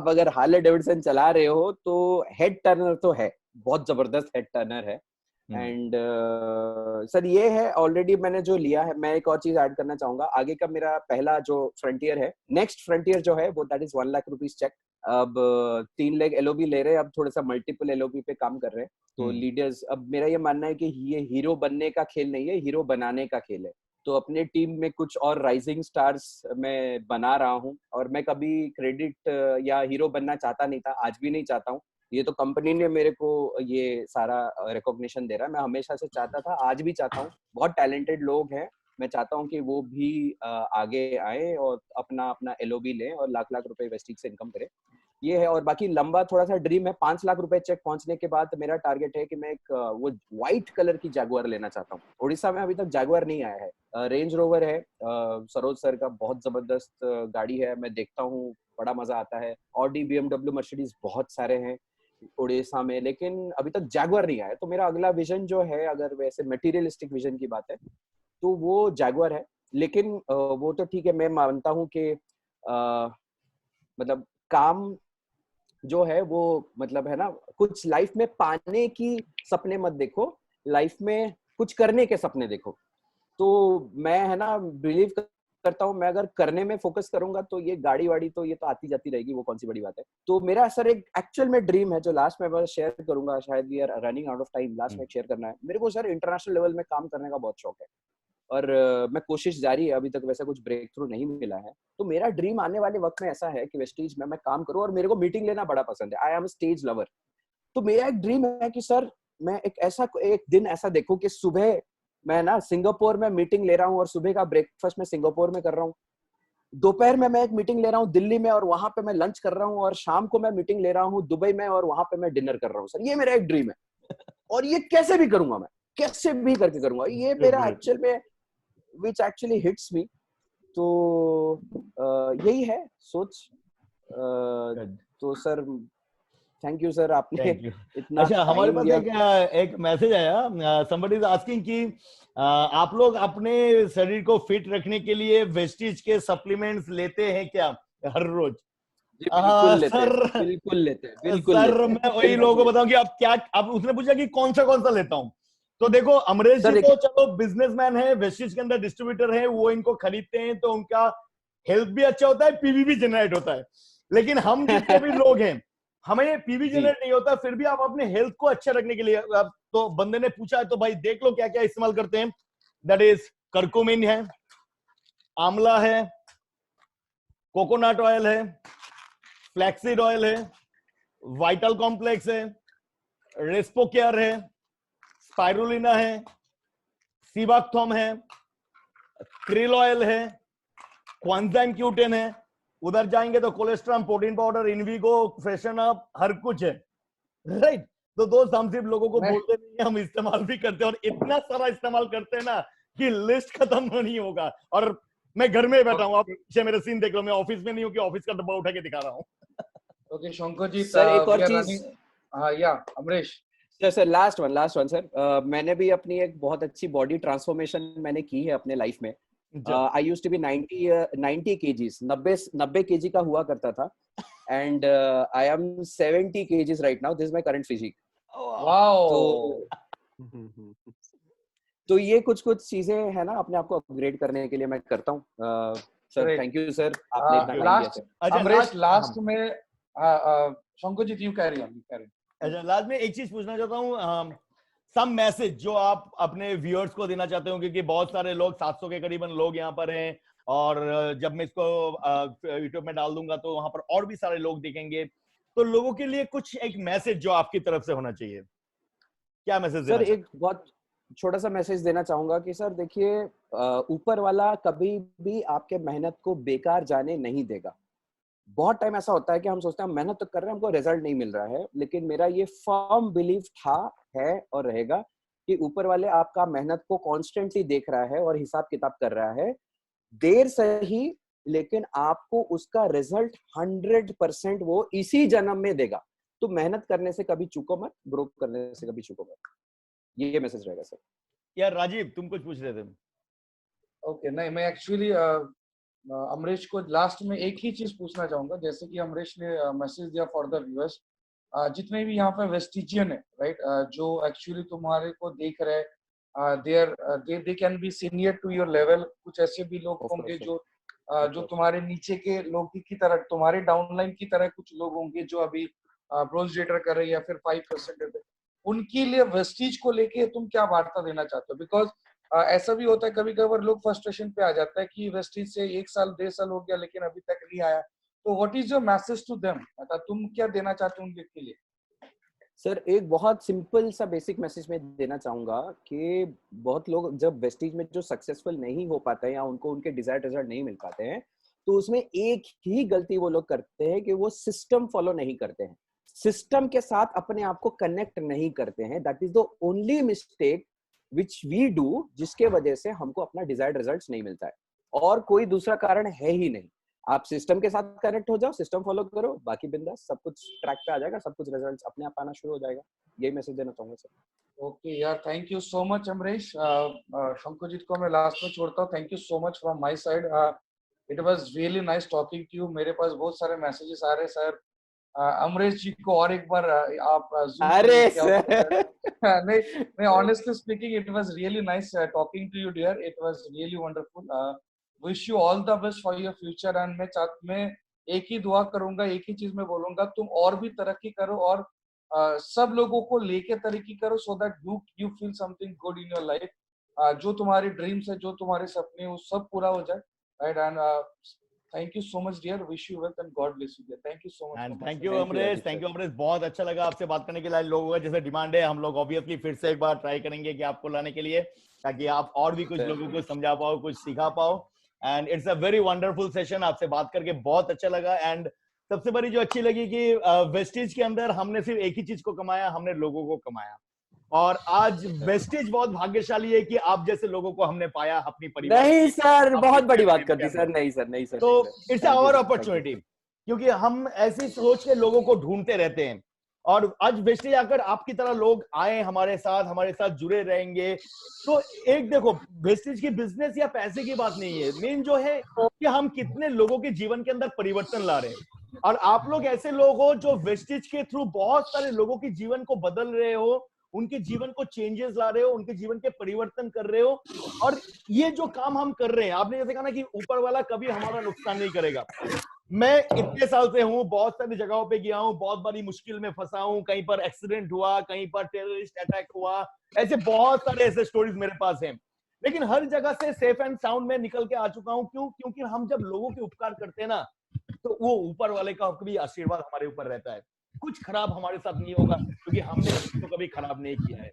अगर हार्ले डेविडसन चला रहे हो तो हेड टर्नर तो है, बहुत जबरदस्त हेड टर्नर है। एंड सर ये है ऑलरेडी मैंने जो लिया है। मैं एक और चीज ऐड करना चाहूंगा, आगे का मेरा पहला जो फ्रंटियर है, नेक्स्ट फ्रंटियर जो है वो that is 1 lakh rupees cheque. अब 3 लाख एलओबी ले रहे हैं, अब थोड़ा सा मल्टीपल एलओबी पे काम कर रहे हैं। तो लीडर्स, अब मेरा ये मानना है कि ये हीरो बनने का खेल नहीं है, हीरो बनाने का खेल है। तो अपने टीम में कुछ और राइजिंग स्टार्स मैं बना रहा हूँ, और मैं कभी क्रेडिट या हीरो बनना चाहता नहीं था, आज भी नहीं चाहता हूँ। ये तो कंपनी ने मेरे को ये सारा रिकॉग्निशन दे रहा है। मैं हमेशा से चाहता था, आज भी चाहता हूँ, बहुत टैलेंटेड लोग हैं, मैं चाहता हूँ कि वो भी आगे आए और अपना अपना एलओबी लें और लाख लाख रुपए वेस्टिज से इनकम करें। ये है। और बाकी लंबा थोड़ा सा ड्रीम है, 5 लाख रुपए चेक पहुंचने के बाद मेरा टारगेट है कि मैं एक वो व्हाइट कलर की जैगुआर लेना चाहता हूँ। उड़ीसा में अभी तक जैगुआर नहीं आया है। रेंज रोवर है, सरोज सर का बहुत जबरदस्त गाड़ी है, मैं देखता हूँ बड़ा मजा आता है। ऑडी, बीएमडब्ल्यू, मर्सिडीज बहुत सारे हैं उड़ीसा में, लेकिन अभी तक जैगुआर नहीं आया। तो मेरा अगला विजन जो है, अगर वैसे मटेरियलिस्टिक विजन की बात है, तो वो जैगुआर है। लेकिन वो तो ठीक है, मैं मानता हूँ कि मतलब काम जो है वो मतलब है ना, कुछ लाइफ में पाने की सपने मत देखो, लाइफ में कुछ करने के सपने देखो। तो मैं है ना बिलीव करता हूँ, मैं अगर करने में फोकस करूंगा तो ये गाड़ी वाड़ी तो ये तो आती जाती रहेगी, वो कौन सी बड़ी बात है। तो मेरा सर एक एक्चुअल में ड्रीम है जो लास्ट में मैं शेयर करूंगा, शायद we are running out of time, last में शेयर करना है मेरे को सर। इंटरनेशनल लेवल में काम करने का बहुत शौक है और मैं कोशिश जारी है, अभी तक वैसा कुछ ब्रेक थ्रू नहीं मिला है। तो मेरा ड्रीम आने वाले वक्त में ऐसा है कि वेस्टीज में मैं काम करूं, और मेरे को मीटिंग लेना बड़ा पसंद है, आई एम स्टेज लवर। तो मेरा एक ड्रीम है कि सर मैं एक दिन ऐसा देखूं कि सुबह मैं ना सिंगापुर में मीटिंग ले रहा हूँ और सुबह का ब्रेकफास्ट मैं सिंगापुर में कर रहा हूँ, दोपहर में मैं एक मीटिंग ले रहा हूँ दिल्ली में और वहां पे मैं लंच कर रहा हूँ, और शाम को मैं मीटिंग ले रहा हूँ दुबई में और वहां पे मैं डिनर कर रहा हूँ। सर ये मेरा एक ड्रीम है और ये कैसे भी करूंगा, मैं कैसे भी करके करूंगा, ये मेरा एक्चुअल में which actually hits me। तो यही है सोच। तो सर थैंक यू सर, आपने थैंक यू। इतना अच्छा, हमारे टाइम पास दिया। एक मैसेज आया, somebody is asking कि आप लोग अपने शरीर को फिट रखने के लिए वेस्टीज के सप्लीमेंट्स लेते हैं क्या हर रोज? जी बिल्कुल लेते हैं सर, सर, बिल्कुल लेते हैं, बिल्कुल सर लेते हैं, मैं वही लोगों को बताऊं कि आप क्या, अब उसने पूछा कि कौन सा लेता हूं। तो देखो, अमरीश जी सर तो देखिए चलो बिजनेसमैन है, वेस्टीज के अंदर डिस्ट्रीब्यूटर है, वो इनको खरीदते हैं तो उनका हेल्थ भी अच्छा होता है, पीवी भी जनरेट होता है। लेकिन हम जितने भी लोग हैं, हमें पीवी जी जनरेट नहीं होता, फिर भी आप अपने हेल्थ को अच्छा रखने के लिए, आप तो बंदे ने पूछा है तो भाई देख लो क्या क्या इस्तेमाल करते हैं। दैट इज करकुमिन है, आंवला है, कोकोनट ऑयल है, फ्लैक्सीड ऑयल है, वाइटल कॉम्प्लेक्स है, रेस्पो केयर है, स्पाइरुलिना है, सीबाक्थोम है, क्रिल ऑयल है, क्वांजाइम क्यूटेन है। उधर जाएंगे तो cholesterol, protein powder, Invigo, freshen up, हर कुछ है, राइट। तो दोस्त, हम सिर्फ लोगों को मैं बोलते नहीं है, हम इस्तेमाल भी करते हैं, और इतना सारा इस्तेमाल करते हैं ना कि लिस्ट खत्म नहीं होगा। और मैं घर में बैठा हूँ, आप पीछे मेरे सीन देख लो, मैं ऑफिस में नहीं हूँ कि ऑफिस का डब्बा उठा के दिखा रहा हूँ। ओके शंकरजीत, सर एक वी और आर चीज। रनिंग। हाँ या Amrish. Sir sir last one sir, मैंने भी अपनी एक बहुत अच्छी बॉडी ट्रांसफॉर्मेशन मैंने की है अपने लाइफ में। I used to be 90 KGs, 90 KG का हुआ करता था, and I am 70 KGs right now, this is my current physique. Wow. तो तो ये कुछ कुछ चीजें है ना अपने आप को अपग्रेड करने के लिए मैं करता हूँ। Sir great. Thank you sir, आपने इतना टाइम दिया लास्ट सर। अच्छा, अमरीश, लास्ट, लास्ट में Shankarjit you carry on, you carry. अच्छा, लास्ट में एक चीज पूछना चाहता हूँ, सम मैसेज जो आप अपने व्यूअर्स को देना चाहते हो, क्योंकि बहुत सारे लोग, 700 के करीबन लोग यहाँ पर हैं, और जब मैं इसको यूट्यूब में डाल दूंगा तो वहां पर और भी सारे लोग देखेंगे। तो लोगों के लिए कुछ एक मैसेज जो आपकी तरफ से होना चाहिए, क्या मैसेज सर देना एक बहुत छोटा सा मैसेज देना चाहूंगा कि सर देखिए, ऊपर वाला कभी भी आपके मेहनत को बेकार जाने नहीं देगा। बहुत टाइम ऐसा होता है कि हम सोचते हैं हम मेहनत तो कर रहे हैं, हमको रिजल्ट नहीं मिल रहा है, लेकिन मेरा ये फर्म बिलीफ था, है और रहेगा कि ऊपर वाले आपका मेहनत को कॉन्स्टेंटली देख रहा है और हिसाब किताब कर रहा है, देर सही लेकिन आपको उसका रिजल्ट 100% वो इसी जन्म में देगा। तो मेहनत करने से कभी चूको मत, ग्रो करने से कभी चूको मत, ये मैसेज रहेगा सर। यार राजीव, तुम कुछ पूछ रहे थे? ओके, नहीं मैं एक्चुअली अमरीश को लास्ट में एक ही चीज पूछना चाहूंगा, जैसे कि अमरीश ने मैसेज दिया फॉर द व्यूअर्स, जितने भी यहाँ पे वेस्टिजियन है, राइट, जो एक्चुअली तुम्हारे को देख रहे हैं, they can be senior to your level. कुछ ऐसे भी लोग होंगे जो जो तुम्हारे नीचे के लोग की तरह, तुम्हारे डाउनलाइन की तरह कुछ लोग होंगे जो अभी ब्रोज रेटर कर रहे हैं या फिर 5%। उनके लिए वेस्टिज को लेके तुम क्या वार्ता देना चाहते हो? बिकॉज ऐसा भी होता है कभी कभार लोग फ्रस्ट्रेशन पे आ जाता है कि वेस्टिज से 1 साल 1.5 साल हो गया लेकिन अभी तक नहीं आया। तो what is your message to them? तुम क्या देना चाहते हो उनके लिए? सर एक बहुत सिंपल सा बेसिक मैसेज मैं देना चाहूंगा कि बहुत लोग जब वेस्टीज में जो सक्सेसफुल नहीं हो पाते हैं या उनको उनके डिजायर्ड रिजल्ट नहीं मिल पाते हैं, तो उसमें एक ही गलती वो लोग करते हैं कि वो सिस्टम फॉलो नहीं करते हैं, सिस्टम के साथ अपने आप को कनेक्ट नहीं करते हैं। That is the only mistake which we do, जिसके वजह से हमको अपना डिजायर्ड रिजल्ट नहीं मिलता है, और कोई दूसरा कारण है ही नहीं। आप सिस्टम के साथ कनेक्ट हो जाओ, सिस्टम फॉलो करो, बाकी बिंदास, सब कुछ ट्रैक पे आ जाएगा, सब कुछ रिजल्ट्स अपने आप आना शुरू हो जाएगा। यही मैसेज देना चाहूंगा सर। ओके यार, thank you so much Amrish. Shankujit को मैं लास्ट में छोड़ता हूँ। Thank you so much from my side. It was really nice talking to you. मेरे पास बहुत सारे मैसेजेस आ रहे हैं सर, अमरेश जी को और एक बार आप Zoom पे अरे लेके आओ। सर नहीं, honestly speaking, it was really nice talking to you, dear. It was really wonderful. Wish you all the best for your future. And मैं एक ही दुआ करूंगा, एक ही चीज मैं बोलूंगा, तुम और भी तरक्की करो और सब लोगों को लेके तरक्की करो, so that you feel something good in your life. जो तुम्हारे ड्रीम्स है, जो तुम्हारे सपने, वो सब पूरा हो जाए, right? And thank you so much, dear. Wish you wealth and God bless you, dear. Thank you so much. And for thank my you Thank you, Amresh, Ajit thank sir. You Amresh, बहुत अच्छा लगा आपसे बात करने के लिए। लोगों का जैसे डिमांड है, हम लोग ऑब्वियसली फिर से एक बार ट्राई करेंगे कि आपको लाने के लिए, ताकि आप और भी कुछ Sir. लोगों को समझा पाओ, कुछ सिखा पाओ। And it's a very wonderful session, आपसे बात करके बहुत अच्छा लगा। एंड सबसे बड़ी जो अच्छी लगी कि वेस्टेज के अंदर हमने सिर्फ एक ही चीज को कमाया, हमने लोगों को कमाया। और आज वेस्टेज बहुत भाग्यशाली है कि आप जैसे लोगों को हमने पाया अपनी परिवार नहीं में, सर, अपनी बहुत बड़ी बात family कर के दी अंदर। सर। नहीं सर, नहीं सर, तो नहीं sir. It's Thank you our sir, thank you opportunity, क्योंकि हम ऐसी सोच के लोगों को ढूंढते रहते हैं। और आज वेस्टेज आकर आपकी तरह लोग आए हमारे साथ जुड़े रहेंगे। तो एक देखो, वेस्टेज की बिजनेस या पैसे की बात नहीं है, मेन जो है कि हम कितने लोगों के जीवन के अंदर परिवर्तन ला रहे हैं। और आप लोग ऐसे लोग हो जो वेस्टेज के थ्रू बहुत सारे लोगों के जीवन को बदल रहे हो, उनके जीवन को चेंजेस ला रहे हो, उनके जीवन के परिवर्तन कर रहे हो। और ये जो काम हम कर रहे हैं, आपने जैसे कहा ना कि ऊपर वाला कभी हमारा नुकसान नहीं करेगा। मैं इतने साल से हूँ, बहुत सारी जगहों पे गया हूँ, बहुत बड़ी मुश्किल में फंसा हूँ, कहीं पर एक्सीडेंट हुआ, कहीं पर टेररिस्ट अटैक हुआ, ऐसे बहुत सारे ऐसे स्टोरीज मेरे पास हैं। लेकिन हर जगह से सेफ एंड साउंड में निकल के आ चुका हूँ। क्यों? क्योंकि हम जब लोगों के उपकार करते हैं ना, तो वो ऊपर वाले का भी आशीर्वाद हमारे ऊपर रहता है। कुछ खराब हमारे साथ नहीं होगा, क्योंकि हमने किसी को कभी खराब नहीं किया है।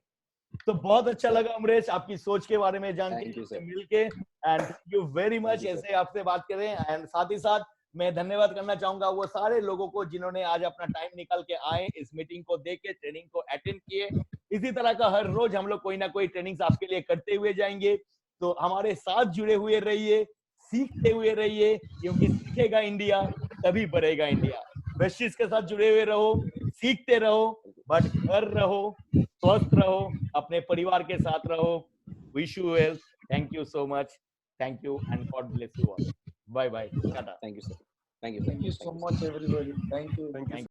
तो बहुत अच्छा लगा अमरेश, आपकी सोच के बारे में जान के, Thank you, आपसे sir. मिल के। And thank you very much, Thank you, sir. ऐसे आपसे बात करें। एंड साथ ही साथ मैं धन्यवाद करना चाहूंगा वो सारे लोगों को जिन्होंने आज अपना टाइम निकाल के आए, इस मीटिंग को देख के, ट्रेनिंग को अटेंड किए। इसी तरह का हर रोज हम लोग कोई ना कोई ट्रेनिंग्स आपके लिए करते हुए जाएंगे। तो हमारे साथ जुड़े हुए रहिए, सीखते हुए रहिए, क्योंकि सीखेगा इंडिया तभी बढ़ेगा इंडिया। वेस्टीज के साथ जुड़े हुए रहो, सीखते रहो, बट घर रहो, स्वस्थ रहो, अपने परिवार के साथ रहो। Wish you well, thank you so much, thank you and God bless you all. Bye bye, tata. Thank you sir. Thank you sir. Thank you so much, everybody. Thank you. Thank you. Thank